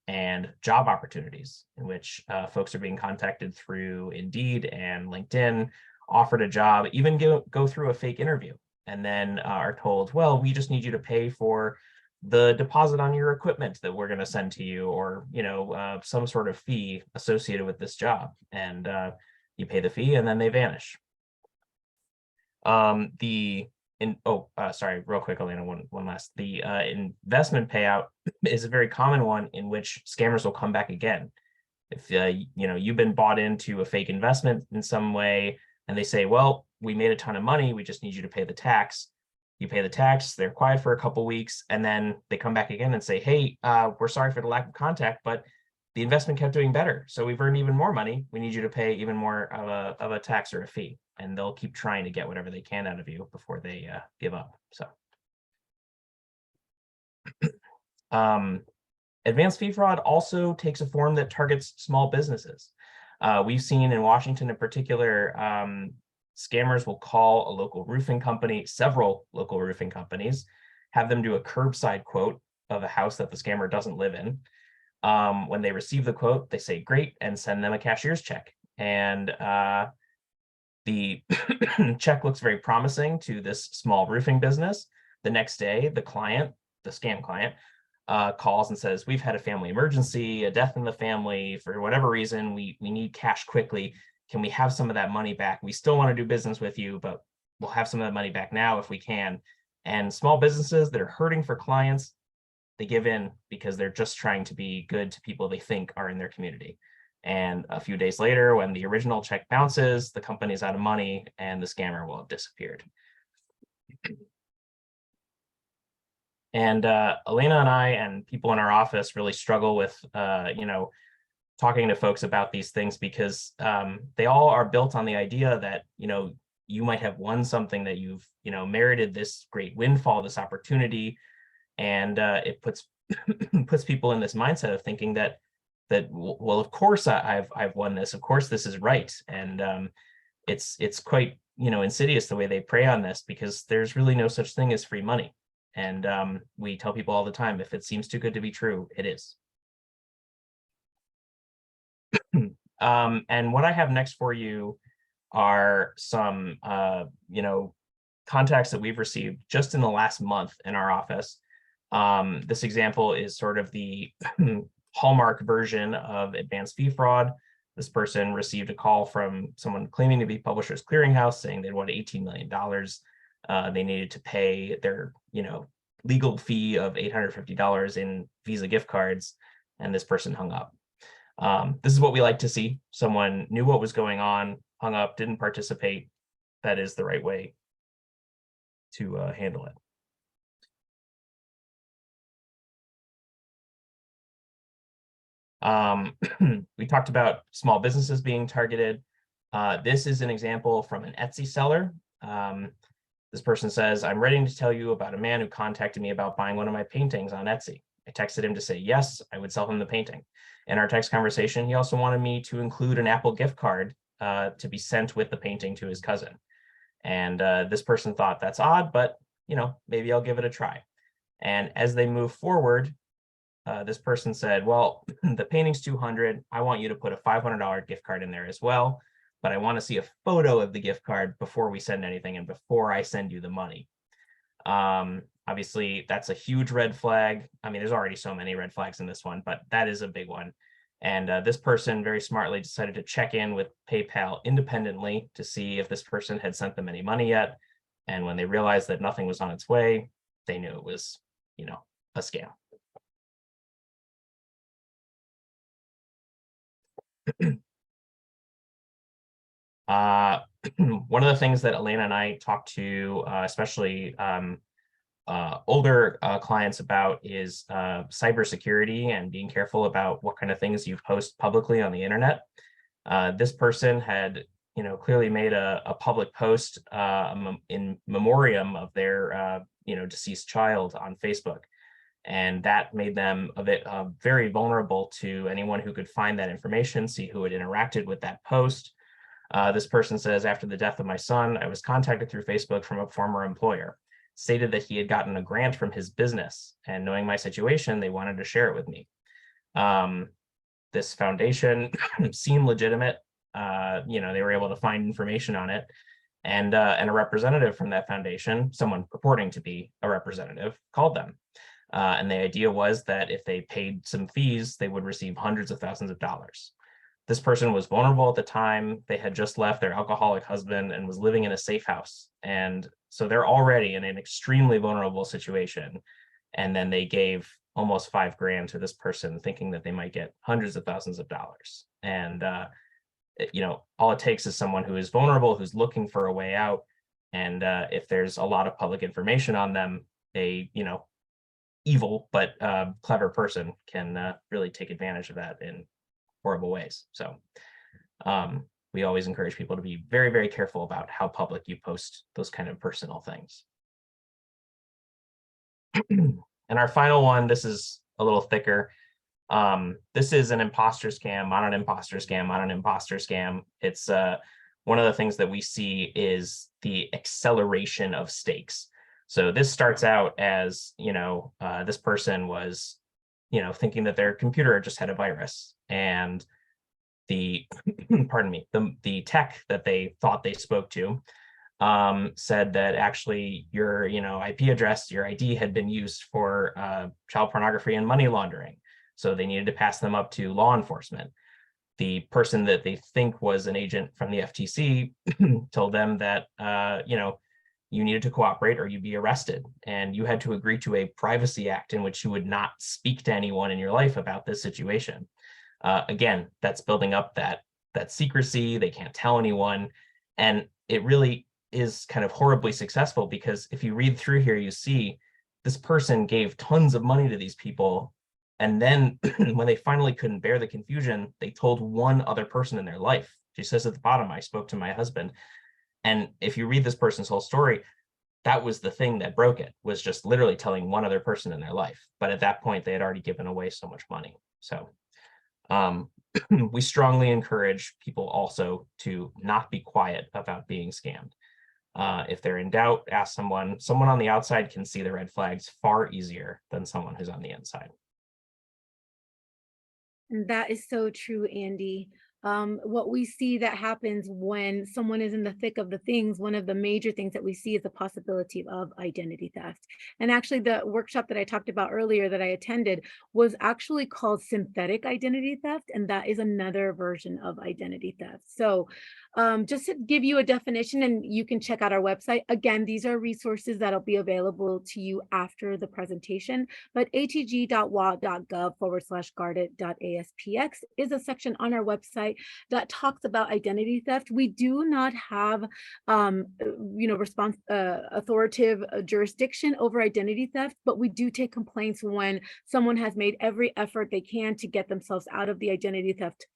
Speaker 3: and job opportunities in which folks are being contacted through Indeed and LinkedIn, offered a job, even go through a fake interview, and then are told, well, we just need you to pay for the deposit on your equipment that we're going to send to you, or, you know, some sort of fee associated with this job. And you pay the fee and then they vanish. Sorry, real quick, Elena, one last. The investment payout is a very common one in which scammers will come back again. If you know, you've been bought into a fake investment in some way, and they say, well, we made a ton of money, we just need you to pay the tax. You pay the tax, they're quiet for a couple weeks, and then they come back again and say, hey, we're sorry for the lack of contact, but the investment kept doing better, so we've earned even more money. We need you to pay even more of a tax or a fee. And they'll keep trying to get whatever they can out of you before they give up. So advanced fee fraud also takes a form that targets small businesses. We've seen in Washington in particular, scammers will call a local roofing company, several local roofing companies, have them do a curbside quote of a house that the scammer doesn't live in. When they receive the quote, they say great and send them a cashier's check. And the check looks very promising to this small roofing business. The next day, the client, the scam client, calls and says, we've had a family emergency, a death in the family, for whatever reason, we need cash quickly. Can we have some of that money back? We still want to do business with you, but we'll have some of that money back now if we can. And small businesses that are hurting for clients, they give in because they're just trying to be good to people they think are in their community. And a few days later, when the original check bounces, the company's out of money and the scammer will have disappeared. And Elena and I and people in our office really struggle with, you know, talking to folks about these things because they all are built on the idea that, you know, you might have won something, that you've, you know, merited this great windfall, this opportunity. And it puts puts people in this mindset of thinking that well, of course I've won this, of course this is right. And it's quite, you know, insidious the way they prey on this, because there's really no such thing as free money. And we tell people all the time, if it seems too good to be true, it is. And what I have next for you are some you know, contacts that we've received just in the last month in our office. This example is sort of the hallmark version of advanced fee fraud. This person received a call from someone claiming to be Publishers Clearinghouse saying they'd won $18 million. They needed to pay their, you know, legal fee of $850 in Visa gift cards, and this person hung up. This is what we like to see. Someone knew what was going on, hung up, didn't participate. That is the right way to handle it. We talked about small businesses being targeted. This is an example from an Etsy seller. This person says, I'm ready to tell you about a man who contacted me about buying one of my paintings on Etsy. I texted him to say, yes, I would sell him the painting. In our text conversation, he also wanted me to include an Apple gift card to be sent with the painting to his cousin. And this person thought, that's odd, but, you know, maybe I'll give it a try. And as they move forward, this person said, well, the painting's $200. I want you to put a $500 gift card in there as well, but I want to see a photo of the gift card before we send anything and before I send you the money. Obviously, that's a huge red flag. I mean, there's already so many red flags in this one, but that is a big one. And this person very smartly decided to check in with PayPal independently to see if this person had sent them any money yet. And when they realized that nothing was on its way, they knew it was, you know, a scam. One of the things that Elena and I talked to, especially older clients about, is cybersecurity and being careful about what kind of things you post publicly on the internet. This person had clearly made a public post in memoriam of their, deceased child on Facebook. And that made them a bit very vulnerable to anyone who could find that information, see who had interacted with that post. This person says, after the death of my son, I was contacted through Facebook from a former employer, stated that he had gotten a grant from his business, and knowing my situation, they wanted to share it with me. This foundation seemed legitimate. They were able to find information on it, and a representative from that foundation, someone purporting to be a representative, called them. And the idea was that if they paid some fees, they would receive hundreds of thousands of dollars. This person was vulnerable at the time. They had just left their alcoholic husband and was living in a safe house. And so they're already in an extremely vulnerable situation. And then they gave almost $5,000 to this person, thinking that they might get hundreds of thousands of dollars. And, all it takes is someone who is vulnerable, who's looking for a way out. And if there's a lot of public information on them, a, evil but clever person can really take advantage of that in horrible ways. So we always encourage people to be very, very careful about how public you post those kind of personal things. And our final one, this is a little thicker. This is an imposter scam on an imposter scam on an imposter scam. It's one of the things that we see is the acceleration of stakes. So this starts out as, this person was, thinking that their computer just had a virus, and the, pardon me, the tech that they thought they spoke to said that actually your, IP address, your ID had been used for child pornography and money laundering. So they needed to pass them up to law enforcement. The person that they think was an agent from the FTC told them that, you needed to cooperate or you'd be arrested. And you had to agree to a privacy act in which you would not speak to anyone in your life about this situation. Again, that's building up that secrecy. They can't tell anyone. And it really is kind of horribly successful, because if you read through here, you see this person gave tons of money to these people. And then when they finally couldn't bear the confusion, they told one other person in their life. She says at the bottom, I spoke to my husband. And if you read this person's whole story, that was the thing that broke it, was just literally telling one other person in their life. But at that point, they had already given away so much money. So we strongly encourage people also to not be quiet about being scammed. If they're in doubt, ask someone. Someone on the outside can see the red flags far easier than someone who's on the inside.
Speaker 2: And that is so true, Andy. What we see that happens when someone is in the thick of the things, one of the major things that we see is the possibility of identity theft. And actually the workshop that I talked about earlier that I attended was actually called synthetic identity theft. And that is another version of identity theft. So just to give you a definition, and you can check out our website. Again, these are resources that'll be available to you after the presentation, but atg.wa.gov/guarded.aspx is a section on our website that talks about identity theft. We do not have, authoritative jurisdiction over identity theft, but we do take complaints when someone has made every effort they can to get themselves out of the identity theft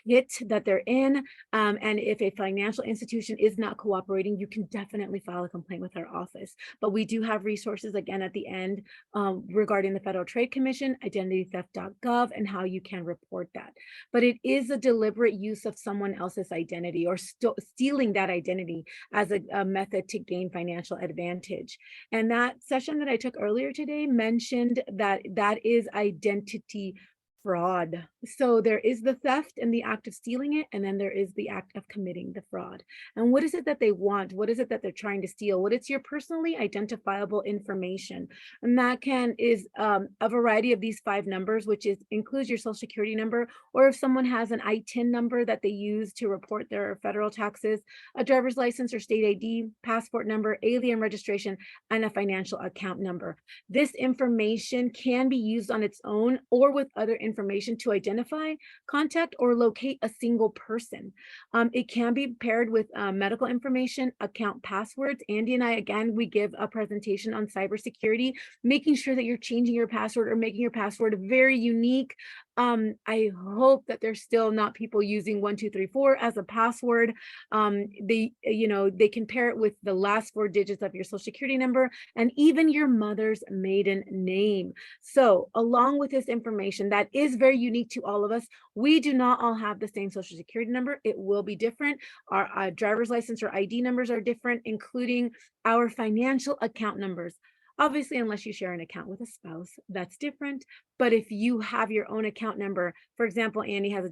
Speaker 2: pit that they're in. And if a financial institution is not cooperating, you can definitely file a complaint with our office. But we do have resources again at the end regarding the Federal Trade Commission, identitytheft.gov, and how you can report that. But it is a deliberate use of someone else's identity or stealing that identity as a method to gain financial advantage. And that session that I took earlier today mentioned that that is identity fraud. So there is the theft and the act of stealing it, and then there is the act of committing the fraud. And what is it that they want? What is it that they're trying to steal? What is your personally identifiable information? And that is a variety of these 5 numbers, which includes your social security number, or if someone has an ITIN number that they use to report their federal taxes, a driver's license or state ID, passport number, alien registration, and a financial account number. This information can be used on its own or with other information to identify, contact, or locate a single person. It can be paired with medical information, account passwords. Andy and I, again, we give a presentation on cybersecurity, making sure that you're changing your password or making your password very unique I hope that there's still not people using 1234 as a password. They can pair it with the last 4 digits of your social security number and even your mother's maiden name. So along with this information that is very unique to all of us, we do not all have the same social security number. It will be different. Our driver's license or ID numbers are different, including our financial account numbers. Obviously, unless you share an account with a spouse, that's different. But if you have your own account number, for example, Andy has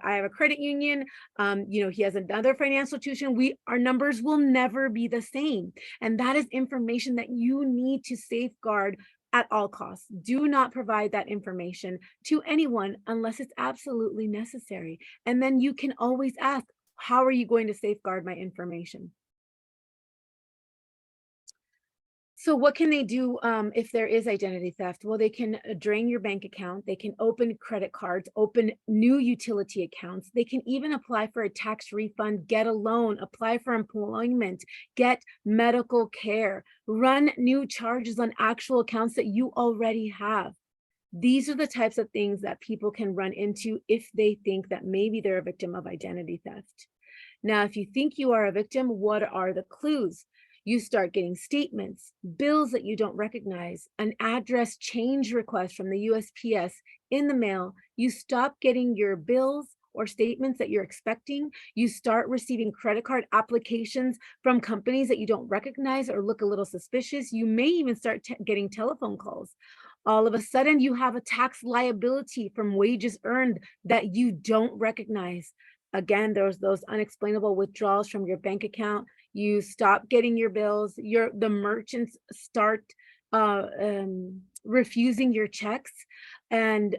Speaker 2: I have a credit union, he has another financial institution, our numbers will never be the same. And that is information that you need to safeguard at all costs. Do not provide that information to anyone unless it's absolutely necessary. And then you can always ask, how are you going to safeguard my information? So what can they do if there is identity theft? Well, they can drain your bank account. They can open credit cards, open new utility accounts. They can even apply for a tax refund, get a loan, apply for employment, get medical care, run new charges on actual accounts that you already have. These are the types of things that people can run into if they think that maybe they're a victim of identity theft. Now, if you think you are a victim, what are the clues? You start getting statements, bills that you don't recognize, an address change request from the USPS in the mail. You stop getting your bills or statements that you're expecting. You start receiving credit card applications from companies that you don't recognize or look a little suspicious. You may even start getting telephone calls. All of a sudden, you have a tax liability from wages earned that you don't recognize. Again, there's those unexplainable withdrawals from your bank account. You stop getting your bills. The merchants start refusing your checks. There's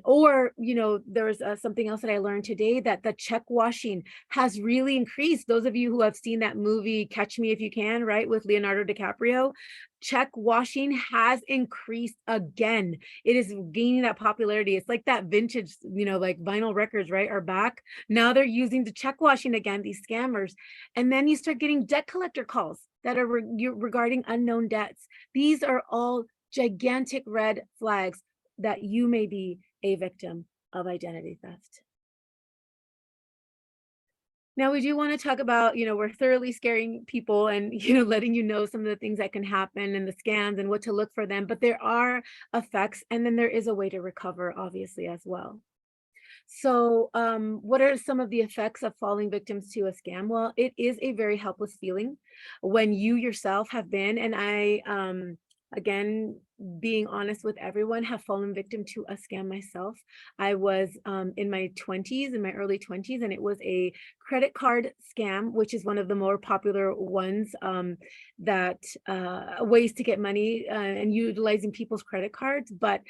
Speaker 2: something else that I learned today, that the check washing has really increased. Those of you who have seen that movie Catch Me If You Can, right, with Leonardo DiCaprio, check washing has increased again. It is gaining that popularity. It's like that vintage, like vinyl records, right, are back. Now they're using the check washing again, these scammers. And then you start getting debt collector calls that are regarding unknown debts. These are all gigantic red flags that you may be a victim of identity theft. Now, we do want to talk about, we're thoroughly scaring people and, letting you know some of the things that can happen and the scams and what to look for them. But there are effects, and then there is a way to recover, obviously, as well. So what are some of the effects of falling victims to a scam? Well, it is a very helpless feeling when you yourself have been, and I, again, being honest with everyone, have fallen victim to a scam myself. I was in my early 20s, and it was a credit card scam, which is one of the more popular ones, ways to get money and utilizing people's credit cards. But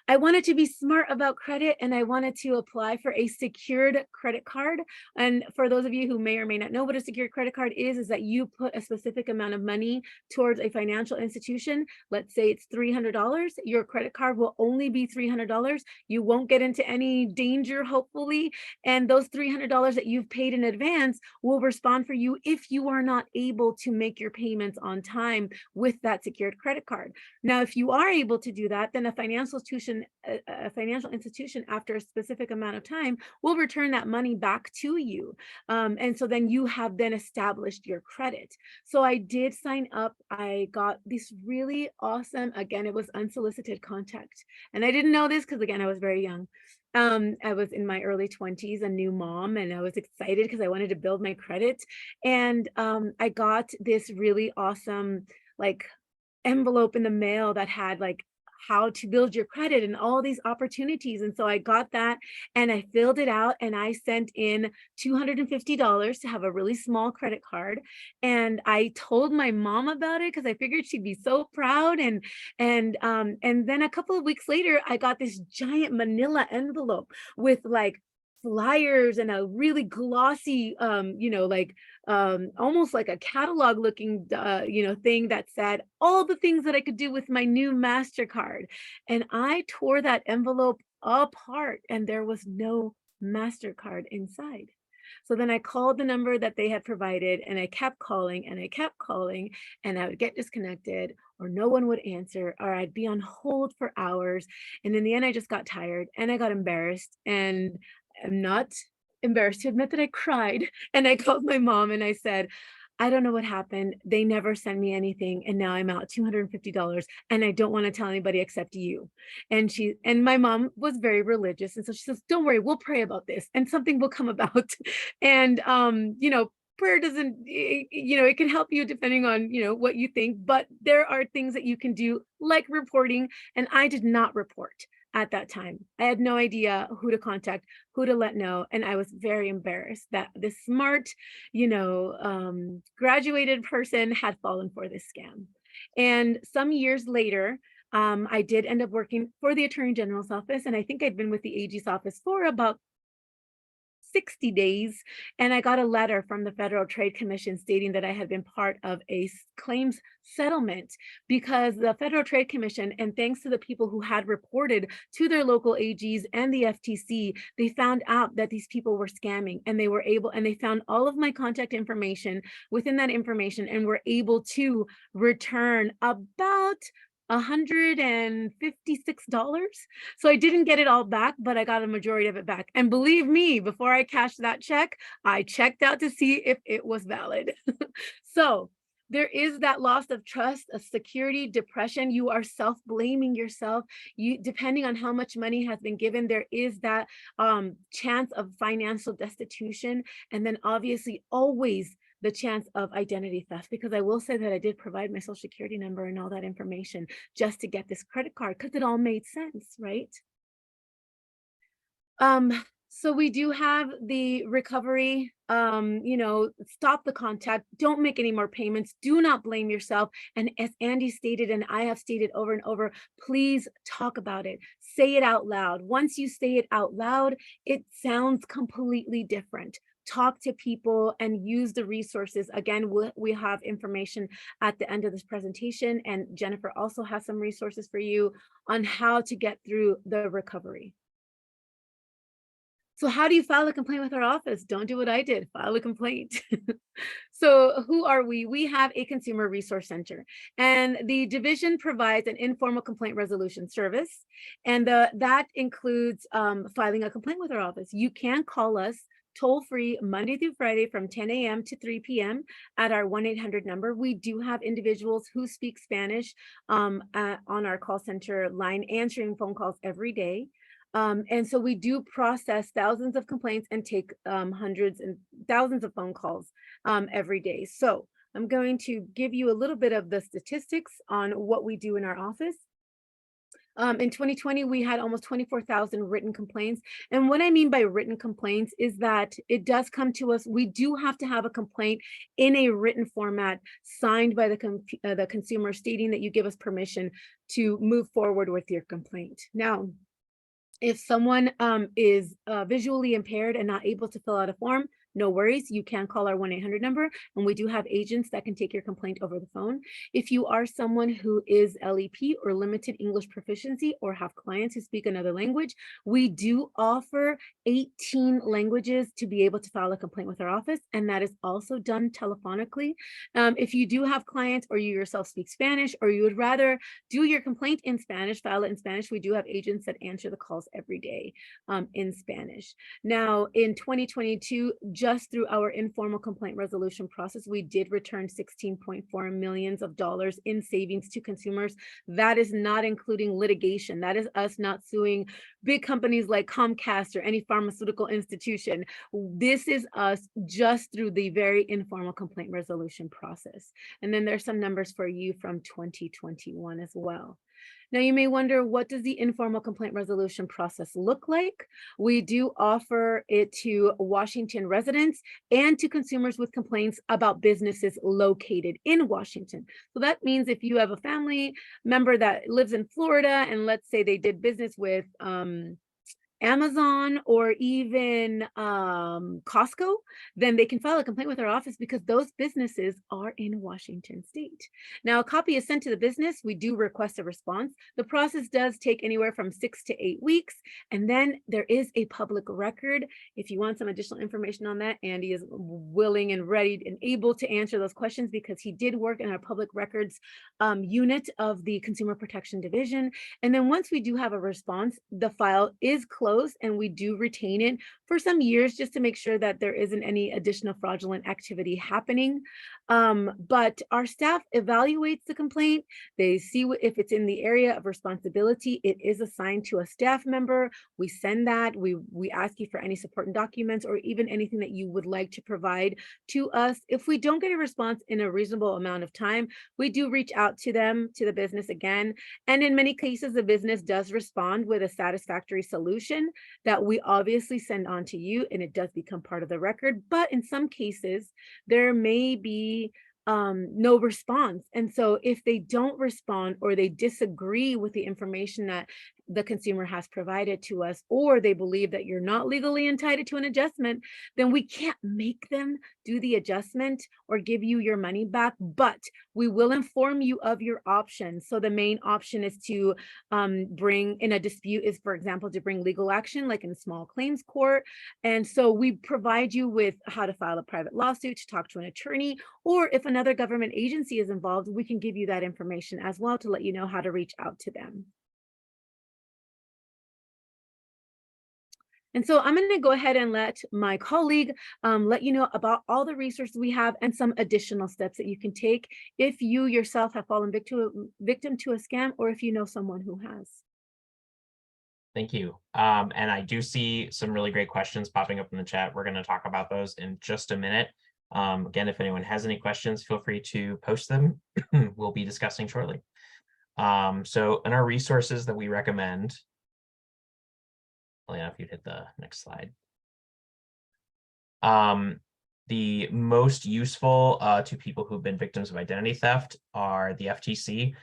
Speaker 2: I wanted to be smart about credit, and I wanted to apply for a secured credit card. And for those of you who may or may not know what a secured credit card is that you put a specific amount of money towards a financial institution. Let's say it's $300. Your credit card will only be $300. You won't get into any danger, hopefully. And those $300 that you've paid in advance will respond for you if you are not able to make your payments on time with that secured credit card. Now, if you are able to do that, then a financial institution after a specific amount of time will return that money back to you. And so then you have then established your credit. So I did sign up. I got this really awesome, again, it was unsolicited contact. And I didn't know this because, again, I was very young. I was in my early 20s, a new mom, and I was excited because I wanted to build my credit. And I got this really awesome envelope in the mail that had how to build your credit and all these opportunities. And so I got that and I filled it out, and I sent in $250 to have a really small credit card. And I told my mom about it because I figured she'd be so proud. And then a couple of weeks later, I got this giant manila envelope with flyers and a really glossy, almost like a catalog looking, thing that said all the things that I could do with my new MasterCard. And I tore that envelope apart, and there was no MasterCard inside. So then I called the number that they had provided, and I kept calling and I kept calling, and I would get disconnected, or no one would answer, or I'd be on hold for hours. And in the end, I just got tired and I got embarrassed. And I'm not embarrassed to admit that I cried. And I called my mom and I said, I don't know what happened. They never sent me anything. And now I'm out $250 and I don't want to tell anybody except you. And my mom was very religious. And so she says, don't worry, we'll pray about this and something will come about. And, prayer doesn't, it can help you depending on, what you think, but there are things that you can do like reporting. And I did not report at that time. I had no idea who to contact, who to let know. And I was very embarrassed that this smart, graduated person had fallen for this scam. And some years later, I did end up working for the Attorney General's office. And I think I'd been with the AG's office for about 60 days. And I got a letter from the Federal Trade Commission stating that I had been part of a claims settlement because the Federal Trade Commission, and thanks to the people who had reported to their local AGs and the FTC, they found out that these people were scamming and they found all of my contact information within that information and were able to return about $156. So I didn't get it all back, but I got a majority of it back. And believe me, before I cashed that check, I checked out to see if it was valid. So there is that loss of trust, of security, depression. You are self-blaming yourself. Depending on how much money has been given, there is that chance of financial destitution. And then obviously always the chance of identity theft, because I will say that I did provide my social security number and all that information just to get this credit card because it all made sense, right? So we do have the recovery, stop the contact, don't make any more payments, do not blame yourself. And as Andy stated, and I have stated over and over, please talk about it, say it out loud. Once you say it out loud, it sounds completely different. Talk to people and use the resources. Again, we have information at the end of this presentation, and Jennifer also has some resources for you on how to get through the recovery. So how do you file a complaint with our office? Don't do what I did, file a complaint. So who are we? We have a consumer resource center, and the division provides an informal complaint resolution service. And that includes filing a complaint with our office. You can call us toll-free Monday through Friday from 10 a.m. to 3 p.m. at our 1-800 number. We do have individuals who speak Spanish on our call center line, answering phone calls every day. And so we do process thousands of complaints and take hundreds and thousands of phone calls every day. So I'm going to give you a little bit of the statistics on what we do in our office. In 2020, we had almost 24,000 written complaints. And what I mean by written complaints is that it does come to us. We do have to have a complaint in a written format signed by the consumer stating that you give us permission to move forward with your complaint. Now, if someone is visually impaired and not able to fill out a form, no worries, you can call our 1-800 number, and we do have agents that can take your complaint over the phone. If you are someone who is LEP or limited English proficiency or have clients who speak another language, we do offer 18 languages to be able to file a complaint with our office, and that is also done telephonically. If you do have clients or you yourself speak Spanish, or you would rather do your complaint in Spanish, file it in Spanish, we do have agents that answer the calls every day in Spanish. Now, in 2022, just through our informal complaint resolution process, we did return $16.4 million in savings to consumers. That is not including litigation. That is us not suing big companies like Comcast or any pharmaceutical institution. This is us just through the very informal complaint resolution process. And then there's some numbers for you from 2021 as well. Now, you may wonder, what does the informal complaint resolution process look like? We do offer it to Washington residents and to consumers with complaints about businesses located in Washington. So that means if you have a family member that lives in Florida, and let's say they did business with Amazon or even Costco, then they can file a complaint with our office because those businesses are in Washington state. Now, a copy is sent to the business. We do request a response. The process does take anywhere from 6 to 8 weeks. And then there is a public record. If you want some additional information on that, Andy is willing and ready and able to answer those questions because he did work in our public records unit of the Consumer Protection Division. And then once we do have a response, the file is closed and we do retain it for some years just to make sure that there isn't any additional fraudulent activity happening. But our staff evaluates the complaint. They see if it's in the area of responsibility. It is assigned to a staff member. We send that. We ask you for any support and documents or even anything that you would like to provide to us. If we don't get a response in a reasonable amount of time, we do reach out to them, to the business again. And in many cases, the business does respond with a satisfactory solution that we obviously send on to you, and it does become part of the record. But in some cases, there may be no response. And so if they don't respond or they disagree with the information that the consumer has provided to us, or they believe that you're not legally entitled to an adjustment, then we can't make them do the adjustment or give you your money back, but we will inform you of your options. So the main option is to bring in a dispute is, for example, to bring legal action like in small claims court. And so we provide you with how to file a private lawsuit, to talk to an attorney, or if another government agency is involved, we can give you that information as well to let you know how to reach out to them. And so I'm going to go ahead and let my colleague let you know about all the resources we have and some additional steps that you can take if you yourself have fallen victim to a scam or if you know someone who has.
Speaker 3: Thank you. And I do see some really great questions popping up in the chat. We're going to talk about those in just a minute. Again, if anyone has any questions, feel free to post them. We'll be discussing shortly. So in our resources that we recommend, Elena, if you'd hit the next slide. The most useful to people who've been victims of identity theft are the FTC.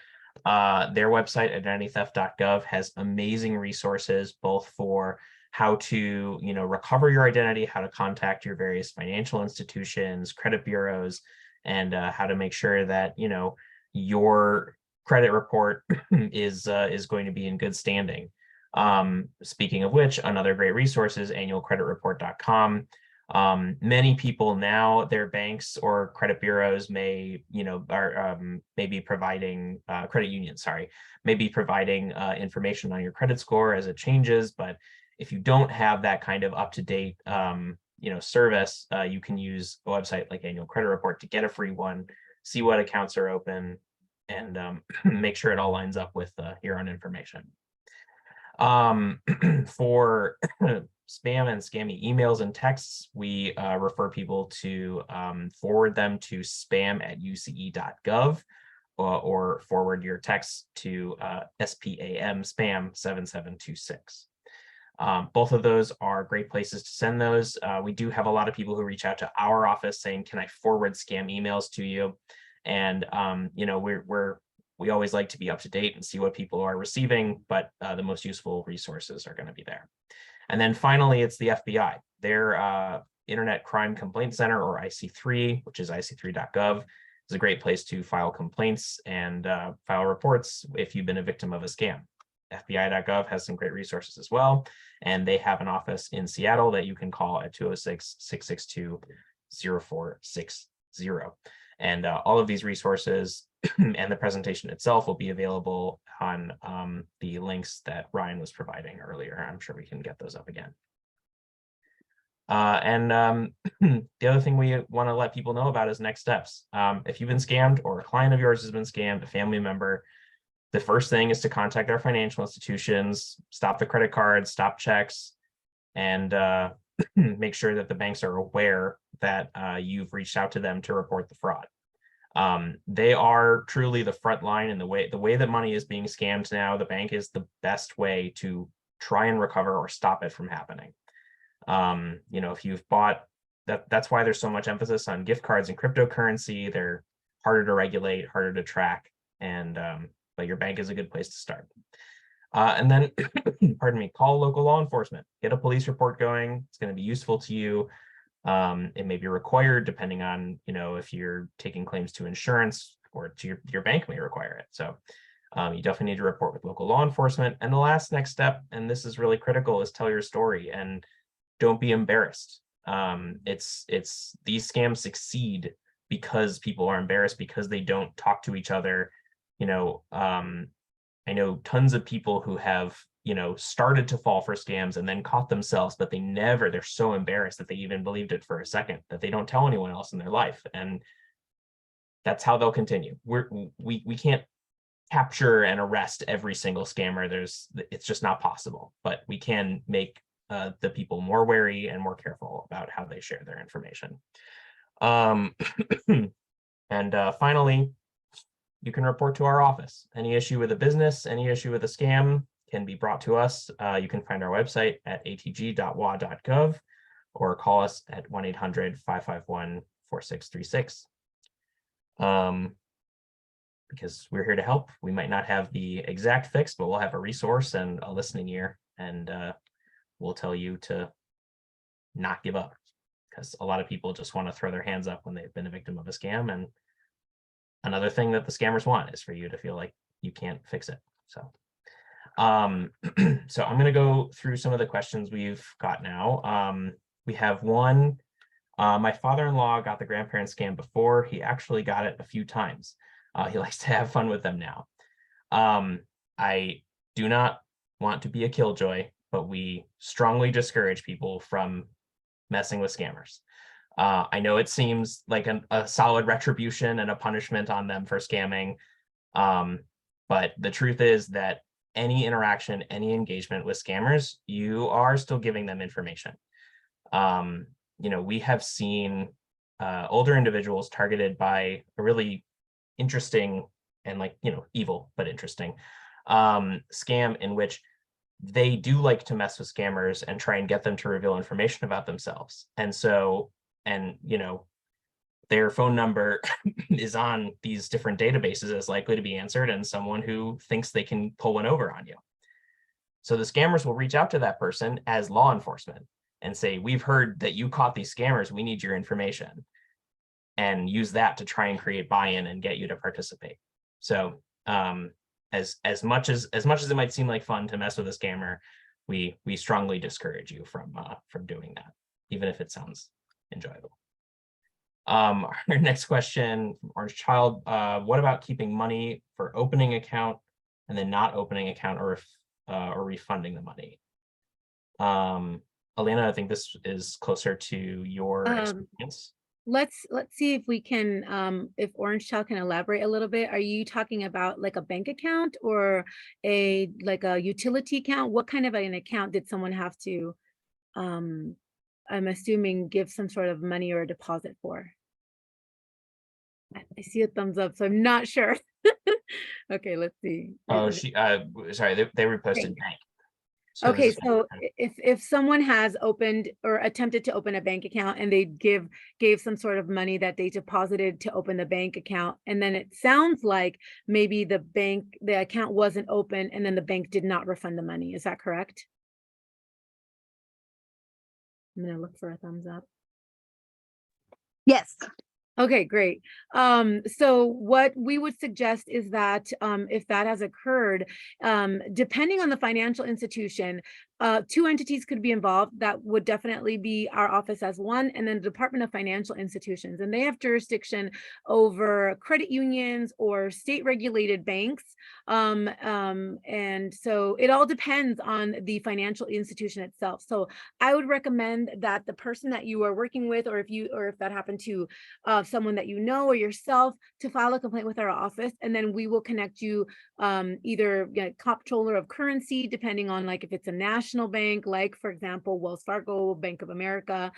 Speaker 3: Their website, identitytheft.gov, has amazing resources, both for how to, recover your identity, how to contact your various financial institutions, credit bureaus, and how to make sure that, your credit report is going to be in good standing. Speaking of which, another great resource is annualcreditreport.com. Many people now, their banks or credit bureaus may, maybe providing credit unions, may be providing information on your credit score as it changes. But if you don't have that kind of up-to-date, service, you can use a website like Annual Credit Report to get a free one, see what accounts are open, and make sure it all lines up with your own information. For spam and scammy emails and texts, we refer people to forward them to spam@uce.gov or forward your text to SPAM spam 7726. Both of those are great places to send those. We do have a lot of people who reach out to our office saying, can I forward scam emails to you? And, we always like to be up to date and see what people are receiving, but the most useful resources are going to be there. And then finally, it's the FBI. Their Internet Crime Complaint Center, or IC3, which is ic3.gov, is a great place to file complaints and file reports if you've been a victim of a scam. FBI.gov has some great resources as well, and they have an office in Seattle that you can call at 206-662-0460. And all of these resources and the presentation itself will be available on the links that Ryan was providing earlier. I'm sure we can get those up again. The other thing we want to let people know about is next steps. If you've been scammed or a client of yours has been scammed, a family member, the first thing is to contact our financial institutions, stop the credit cards, stop checks, and make sure that the banks are aware that you've reached out to them to report the fraud. They are truly the front line in the way that money is being scammed now. The bank is the best way to try and recover or stop it from happening. If you've bought that's why there's so much emphasis on gift cards and cryptocurrency. They're harder to regulate, harder to track, and but your bank is a good place to start. And then, pardon me, call local law enforcement, get a police report going. It's going to be useful to you. It may be required depending on, if you're taking claims to insurance or to your bank may require it. So you definitely need to report with local law enforcement. And the last next step, and this is really critical, is tell your story and don't be embarrassed. It's these scams succeed because people are embarrassed, because they don't talk to each other. I know tons of people who have, started to fall for scams and then caught themselves, but they're so embarrassed that they even believed it for a second, that they don't tell anyone else in their life. And that's how they'll continue. We can't capture and arrest every single scammer. It's just not possible, but we can make the people more wary and more careful about how they share their information. And finally, you can report to our office. Any issue with a business, any issue with a scam can be brought to us. You can find our website at atg.wa.gov or call us at 1-800-551-4636. Because we're here to help. We might not have the exact fix, but we'll have a resource and a listening ear, and we'll tell you to not give up, because a lot of people just want to throw their hands up when they've been a victim of a scam. And another thing that the scammers want is for you to feel like you can't fix it. So, so I'm going to go through some of the questions we've got now. We have one. My father-in-law got the grandparent scam before. He actually got it a few times. He likes to have fun with them now. I do not want to be a killjoy, but we strongly discourage people from messing with scammers. I know it seems like a solid retribution and a punishment on them for scamming. But the truth is that any interaction, any engagement with scammers, you are still giving them information. We have seen older individuals targeted by a really interesting and evil, but interesting scam in which they do like to mess with scammers and try and get them to reveal information about themselves. And so, their phone number is on these different databases as likely to be answered, and someone who thinks they can pull one over on you. So the scammers will reach out to that person as law enforcement and say, we've heard that you caught these scammers, we need your information, and use that to try and create buy-in and get you to participate. So as much as it might seem like fun to mess with a scammer, we strongly discourage you from doing that, even if it sounds enjoyable. Our next question from Orange Child, what about keeping money for opening account and then not opening account or refunding the money? Elena, I think this is closer to your experience.
Speaker 2: Let's see if we can, if Orange Child can elaborate a little bit. Are you talking about like a bank account or a utility account? What kind of an account did someone have to, I'm assuming, give some sort of money or a deposit for? I see a thumbs up, so I'm not sure. Okay, let's see.
Speaker 3: Oh, sorry, they reposted bank. So
Speaker 2: okay, so if someone has opened or attempted to open a bank account and they gave some sort of money that they deposited to open the bank account, and then it sounds like maybe the account wasn't open and then the bank did not refund the money. Is that correct? I'm gonna look for a thumbs up.
Speaker 5: Yes.
Speaker 2: Okay, great. So what we would suggest is that if that has occurred, depending on the financial institution, two entities could be involved. That would definitely be our office as one, and then the Department of Financial Institutions, and they have jurisdiction over credit unions or state regulated banks. And so it all depends on the financial institution itself. So I would recommend that the person that you are working with, or if that happened to someone that you know or yourself, to file a complaint with our office, and then we will connect you either comptroller of currency, depending on if it's a national bank, like for example Wells Fargo, Bank of America,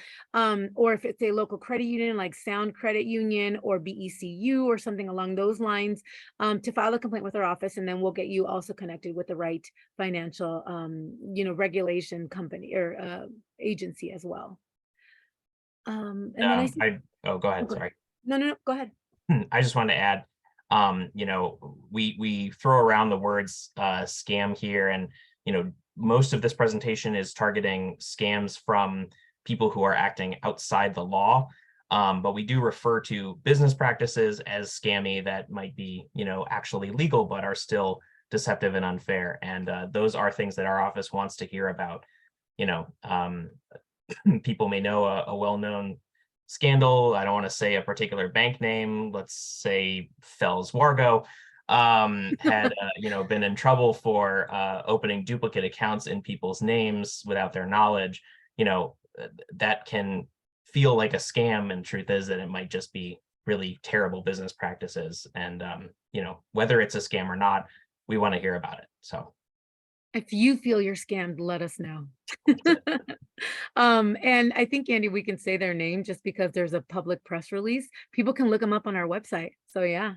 Speaker 2: or if it's a local credit union like Sound Credit Union or BECU or something along those lines, to file a complaint with our office, and then we'll get you also connected with the right financial regulation company or agency as well. And then
Speaker 3: go ahead. Sorry.
Speaker 2: No, go ahead.
Speaker 3: I just wanted to add, You know, we throw around the words scam here, and you know, most of this presentation is targeting scams from people who are acting outside the law. But we do refer to business practices as scammy that might be, you know, actually legal, but are still deceptive and unfair. And those are things that our office wants to hear about. You know, people may know a well-known scandal. I don't want to say a particular bank name. Let's say Fells Wargo had you know, been in trouble for opening duplicate accounts in people's names without their knowledge. You know, that can feel like a scam, and truth is that it might just be really terrible business practices. And you know, whether it's a scam or not, we want to hear about it. So
Speaker 2: If you feel you're scammed, let us know. And I think, Andy, we can say their name just because there's a public press release. People can look them up on our website. So yeah.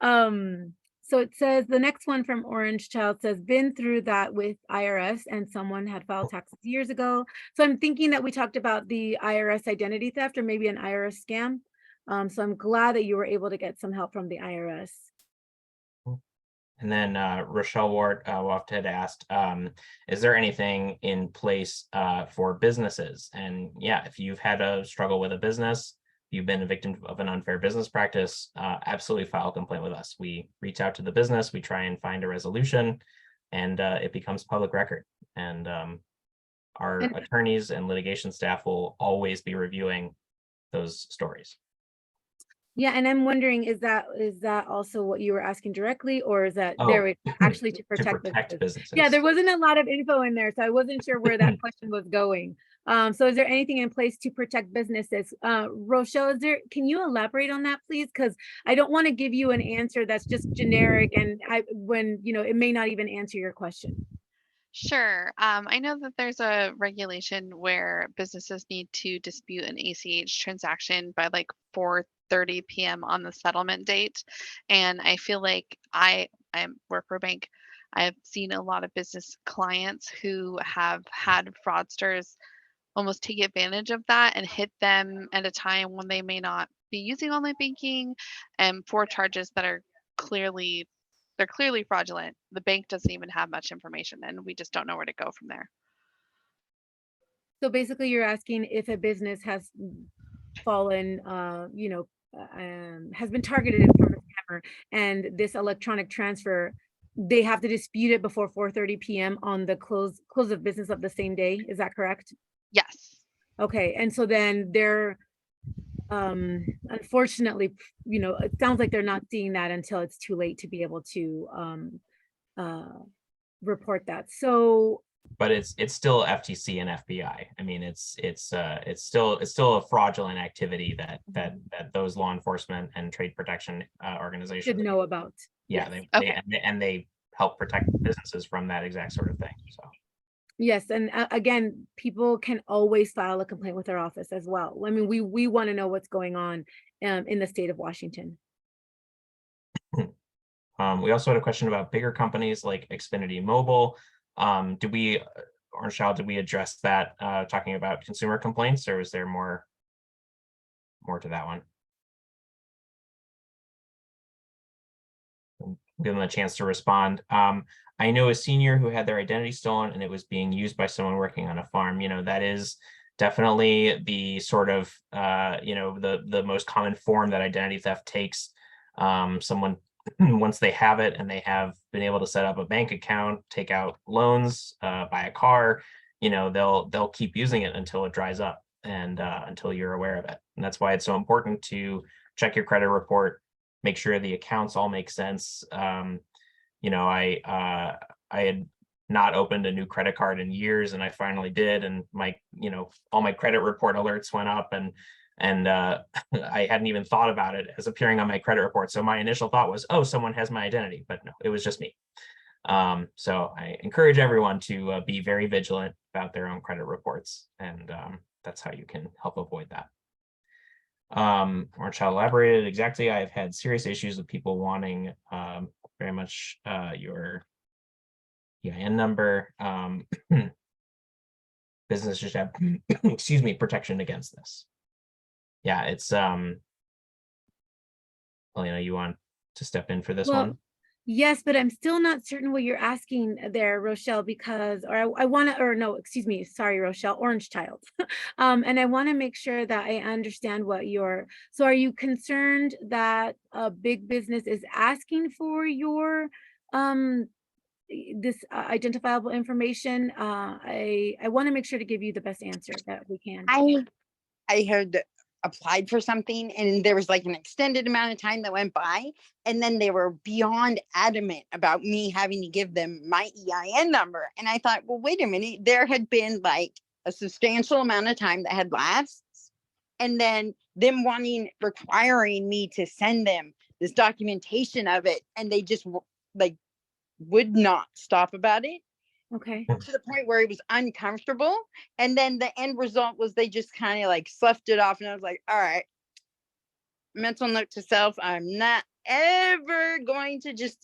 Speaker 2: So it says the next one from Orange Child says, been through that with IRS and someone had filed taxes years ago. So I'm thinking that we talked about the IRS identity theft or maybe an IRS scam. So I'm glad that you were able to get some help from the IRS.
Speaker 3: And then Rochelle Ward Wafted asked, is there anything in place for businesses? And yeah, if you've had a struggle with a business, you've been a victim of an unfair business practice, absolutely file a complaint with us. We reach out to the business, we try and find a resolution, and it becomes public record. And our attorneys and litigation staff will always be reviewing those stories.
Speaker 2: Yeah, and I'm wondering, is that also what you were asking directly, or is that
Speaker 3: Oh,
Speaker 2: there actually to protect
Speaker 3: businesses?
Speaker 2: Yeah, there wasn't a lot of info in there, so I wasn't sure where that question was going. So is there anything in place to protect businesses? Rochelle, can you elaborate on that, please? Because I don't want to give you an answer that's just generic, and when you know, it may not even answer your question.
Speaker 5: Sure. I know that there's a regulation where businesses need to dispute an ACH transaction by like 4:30 p.m. on the settlement date. And I feel like I work for a bank. I've seen a lot of business clients who have had fraudsters almost take advantage of that and hit them at a time when they may not be using online banking and for charges that are clearly they're clearly fraudulent. The bank doesn't even have much information and we just don't know where to go from there.
Speaker 2: So basically, you're asking if a business has fallen, has been targeted from a scammer, and this electronic transfer, they have to dispute it before 4:30 p.m. on the close of business of the same day. Is that correct?
Speaker 5: Yes.
Speaker 2: Okay, and so then they're unfortunately, you know, it sounds like they're not seeing that until it's too late to be able to report that. So
Speaker 3: but it's still FTC and FBI. I mean, it's still a fraudulent activity that those law enforcement and trade protection organizations
Speaker 2: should know about.
Speaker 3: Yeah,
Speaker 2: Yes.
Speaker 3: they help protect businesses from that exact sort of thing. So
Speaker 2: Yes, and again, people can always file a complaint with our office as well. I mean, we want to know what's going on in the state of Washington.
Speaker 3: we also had a question about bigger companies like Xfinity Mobile. Did we, or Shal, did we address that talking about consumer complaints, or is there more to that one? Give them a chance to respond. I know a senior who had their identity stolen and it was being used by someone working on a farm. You know, that is definitely the sort of, you know, the most common form that identity theft takes. Someone, once they have it and they have been able to set up a bank account, take out loans, buy a car, you know, they'll keep using it until it dries up and until you're aware of it. And that's why it's so important to check your credit report, make sure the accounts all make sense. You know, I had not opened a new credit card in years, and I finally did, and my, you know, all my credit report alerts went up, and I hadn't even thought about it as appearing on my credit report. So my initial thought was, oh, someone has my identity, but no, it was just me. So I encourage everyone to be very vigilant about their own credit reports, and that's how you can help avoid that. Marshall elaborated exactly. I've had serious issues with people wanting very much your EIN number. Business should have, excuse me, protection against this. Yeah, it's Elena, you want to step in for this
Speaker 2: Well,
Speaker 3: one?
Speaker 2: yes, but I'm still not certain what you're asking there, Rochelle, because, or I want to, or no, excuse me, sorry, Rochelle, Orange Child. And I want to make sure that I understand what so are you concerned that a big business is asking for your, um, this identifiable information? I want to make sure to give you the best answer that we can.
Speaker 6: I had applied for something and there was like an extended amount of time that went by, and then they were beyond adamant about me having to give them my EIN number. And I thought, well, wait a minute, there had been like a substantial amount of time that had lapsed, and then them requiring me to send them this documentation of it, and they just like would not stop about it,
Speaker 2: Okay.
Speaker 6: to the point where it was uncomfortable. And then the end result was they just kind of like sloughed it off. And I was like, all right, mental note to self, I'm not ever going to just,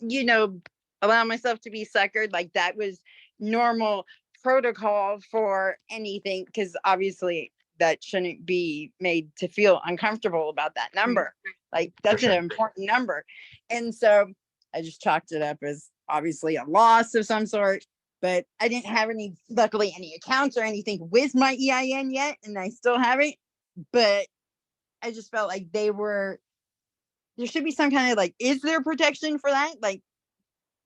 Speaker 6: allow myself to be suckered. Like that was normal protocol for anything, because obviously that shouldn't be made to feel uncomfortable about that number. Like that's
Speaker 3: sure.
Speaker 6: an important number. And so I just chalked it up as obviously a loss of some sort. But I didn't have luckily any accounts or anything with my EIN yet, and I still haven't. But I just felt like there should be some kind of like, is there protection for that? Like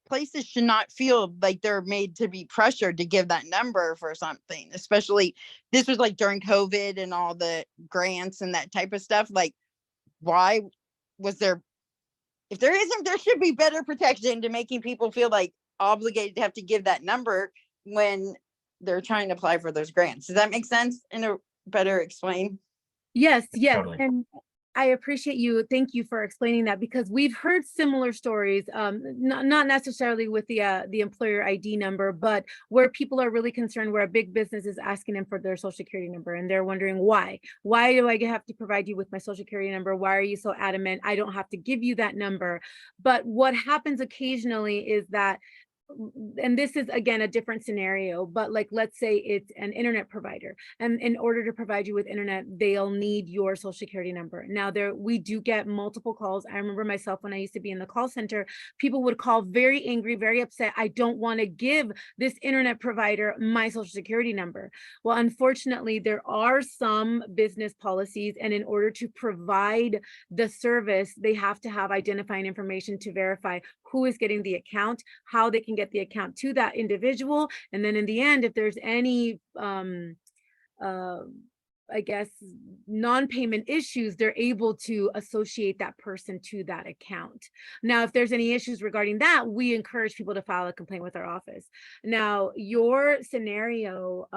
Speaker 6: places should not feel like they're made to be pressured to give that number for something, especially this was like during COVID and all the grants and that type of stuff. Like, why was there, if there isn't, there should be better protection to making people feel like obligated to have to give that number when they're trying to apply for those grants. Does that make sense? In a better explain?
Speaker 2: Yes, yes.
Speaker 3: Totally.
Speaker 2: And I appreciate you. Thank you for explaining that, because we've heard similar stories, not necessarily with the employer ID number, but where people are really concerned, where a big business is asking them for their social security number, and they're wondering why. Why do I have to provide you with my social security number? Why are you so adamant? I don't have to give you that number. But what happens occasionally is that, and this is again a different scenario, but like let's say it's an internet provider, and in order to provide you with internet, they'll need your social security number. Now we do get multiple calls. I remember myself when I used to be in the call center, people would call very angry, very upset. I don't want to give this internet provider my social security number. Well, unfortunately, there are some business policies, and in order to provide the service, they have to have identifying information to verify who is getting the account, how they can get the account to that individual. And then in the end, if there's any, I guess, non-payment issues, they're able to associate that person to that account. Now, if there's any issues regarding that, we encourage people to file a complaint with our office. Now, your scenario,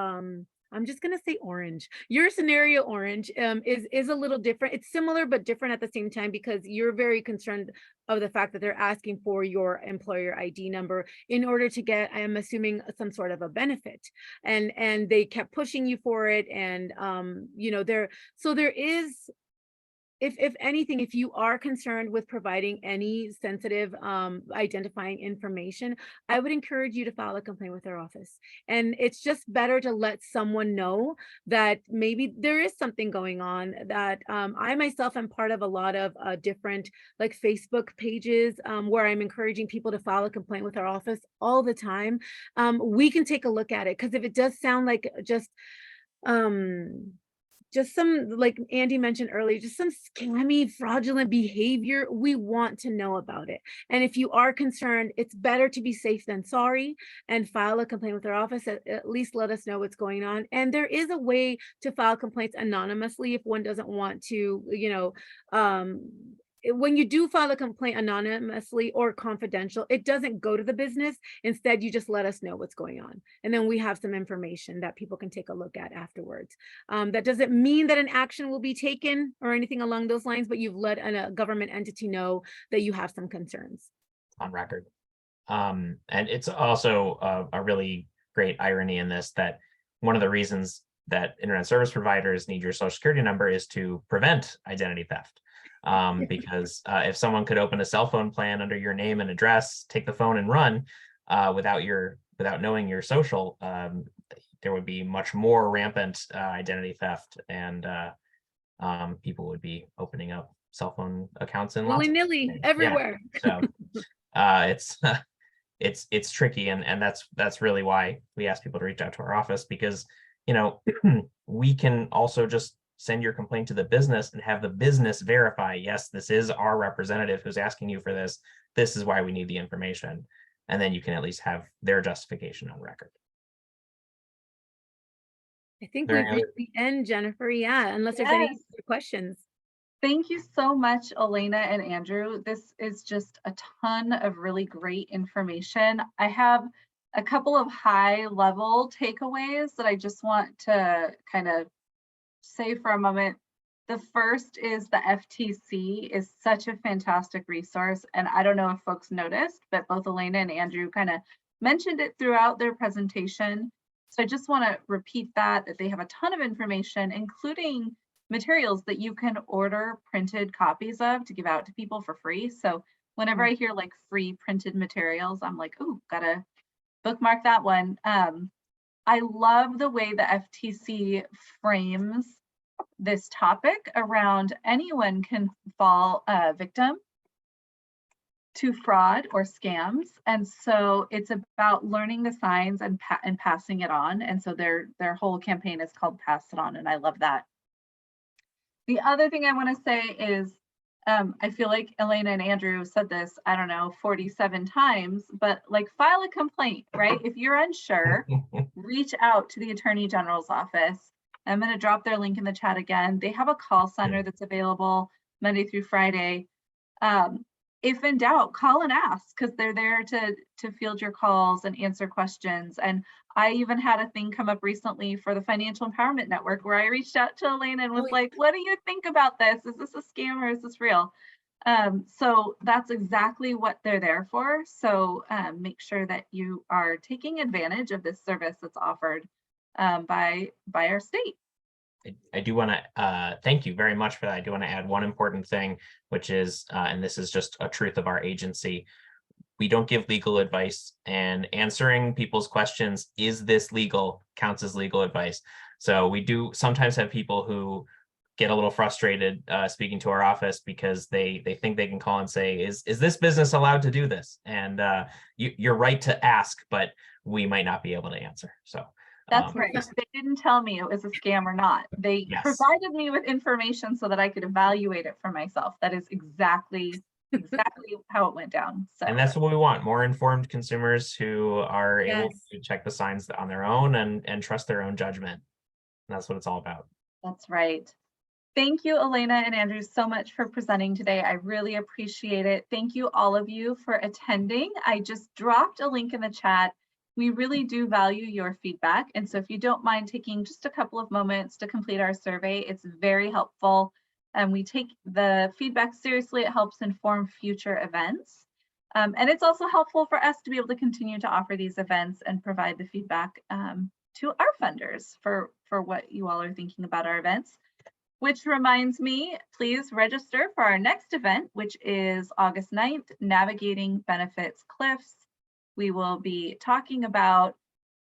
Speaker 2: I'm just going to say orange. Your scenario, orange, is a little different. It's similar, but different at the same time, because you're very concerned of the fact that they're asking for your employer ID number in order to get, I am assuming, some sort of a benefit. And they kept pushing you for it. And, there is, if anything, if you are concerned with providing any sensitive identifying information, I would encourage you to file a complaint with our office. And it's just better to let someone know that maybe there is something going on, that I myself am part of a lot of different like Facebook pages where I'm encouraging people to file a complaint with our office all the time. We can take a look at it, because if it does sound like just some, like Andy mentioned earlier, just some scammy, fraudulent behavior, we want to know about it. And if you are concerned, it's better to be safe than sorry and file a complaint with our office. At least let us know what's going on. And there is a way to file complaints anonymously if one doesn't want to, when you do file a complaint anonymously or confidential, it doesn't go to the business. Instead, you just let us know what's going on. And then we have some information that people can take a look at afterwards. That doesn't mean that an action will be taken or anything along those lines, but you've let a government entity know that you have some concerns.
Speaker 3: On record. And it's also a really great irony in this, that one of the reasons that internet service providers need your social security number is to prevent identity theft. Because if someone could open a cell phone plan under your name and address, take the phone and run without knowing your social, there would be much more rampant identity theft, and people would be opening up cell phone accounts in lots of
Speaker 2: Willy-nilly
Speaker 3: things.
Speaker 2: everywhere.
Speaker 3: So it's tricky, and that's really why we ask people to reach out to our office, because we can also just send your complaint to the business and have the business verify, yes, this is our representative who's asking you for this. This is why we need the information. And then you can at least have their justification on record.
Speaker 2: I think
Speaker 3: There
Speaker 2: we've
Speaker 3: any
Speaker 2: reached the end, Jennifer. Yeah, unless there's any
Speaker 1: Yes.
Speaker 2: other questions.
Speaker 1: Thank you so much, Elena and Andrew. This is just a ton of really great information. I have a couple of high level takeaways that I just want to kind of say for a moment. The first is the FTC is such a fantastic resource. And I don't know if folks noticed, but both Elena and Andrew kind of mentioned it throughout their presentation. So I just want to repeat that they have a ton of information, including materials that you can order printed copies of to give out to people for free. So whenever I hear like free printed materials, I'm like, oh, gotta bookmark that one. I love the way the FTC frames this topic around anyone can fall victim to fraud or scams. And so it's about learning the signs and passing it on. And so their whole campaign is called Pass It On, and I love that. The other thing I want to say is I feel like Elena and Andrew said this, I don't know, 47 times, but like file a complaint, right? If you're unsure, reach out to the Attorney General's office. I'm going to drop their link in the chat again. They have a call center that's available Monday through Friday. If in doubt, call and ask, because they're there to field your calls and answer questions. And I even had a thing come up recently for the Financial Empowerment Network where I reached out to Elena and was like, what do you think about this? Is this a scam or is this real? So that's exactly what they're there for. So make sure that you are taking advantage of this service that's offered by our state.
Speaker 3: I do want to thank you very much for that. I do want to add one important thing, which is, and this is just a truth of our agency, we don't give legal advice, and answering people's questions, is this legal, counts as legal advice. So we do sometimes have people who get a little frustrated speaking to our office because they think they can call and say, is this business allowed to do this? And you're right to ask, but we might not be able to answer. So
Speaker 1: that's right. They didn't tell me it was a scam or not. They provided me with information so that I could evaluate it for myself. That is exactly how it went down. So,
Speaker 3: and that's what we want, more informed consumers who are able to check the signs on their own and trust their own judgment. And that's what it's all about.
Speaker 1: That's right. Thank you, Elena and Andrew, so much for presenting today. I really appreciate it. Thank you, all of you, for attending. I just dropped a link in the chat. We really do value your feedback. And so if you don't mind taking just a couple of moments to complete our survey, it's very helpful. And we take the feedback seriously. It helps inform future events. And it's also helpful for us to be able to continue to offer these events and provide the feedback to our funders for what you all are thinking about our events. Which reminds me, please register for our next event, which is August 9th, Navigating Benefits Cliffs. We will be talking about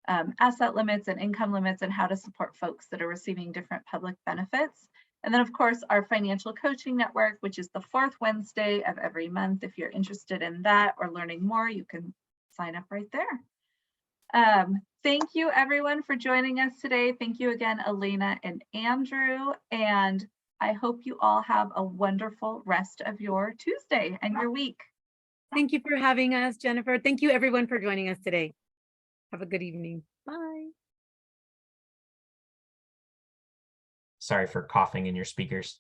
Speaker 1: asset limits and income limits and how to support folks that are receiving different public benefits. And then of course, our financial coaching network, which is the fourth Wednesday of every month. If you're interested in that or learning more, you can sign up right there. Thank you everyone for joining us today. Thank you again, Elena and Andrew. And I hope you all have a wonderful rest of your Tuesday and your week.
Speaker 2: Thank you for having us, Jennifer. Thank you everyone for joining us today. Have a good evening. Bye.
Speaker 3: Sorry for coughing in your speakers.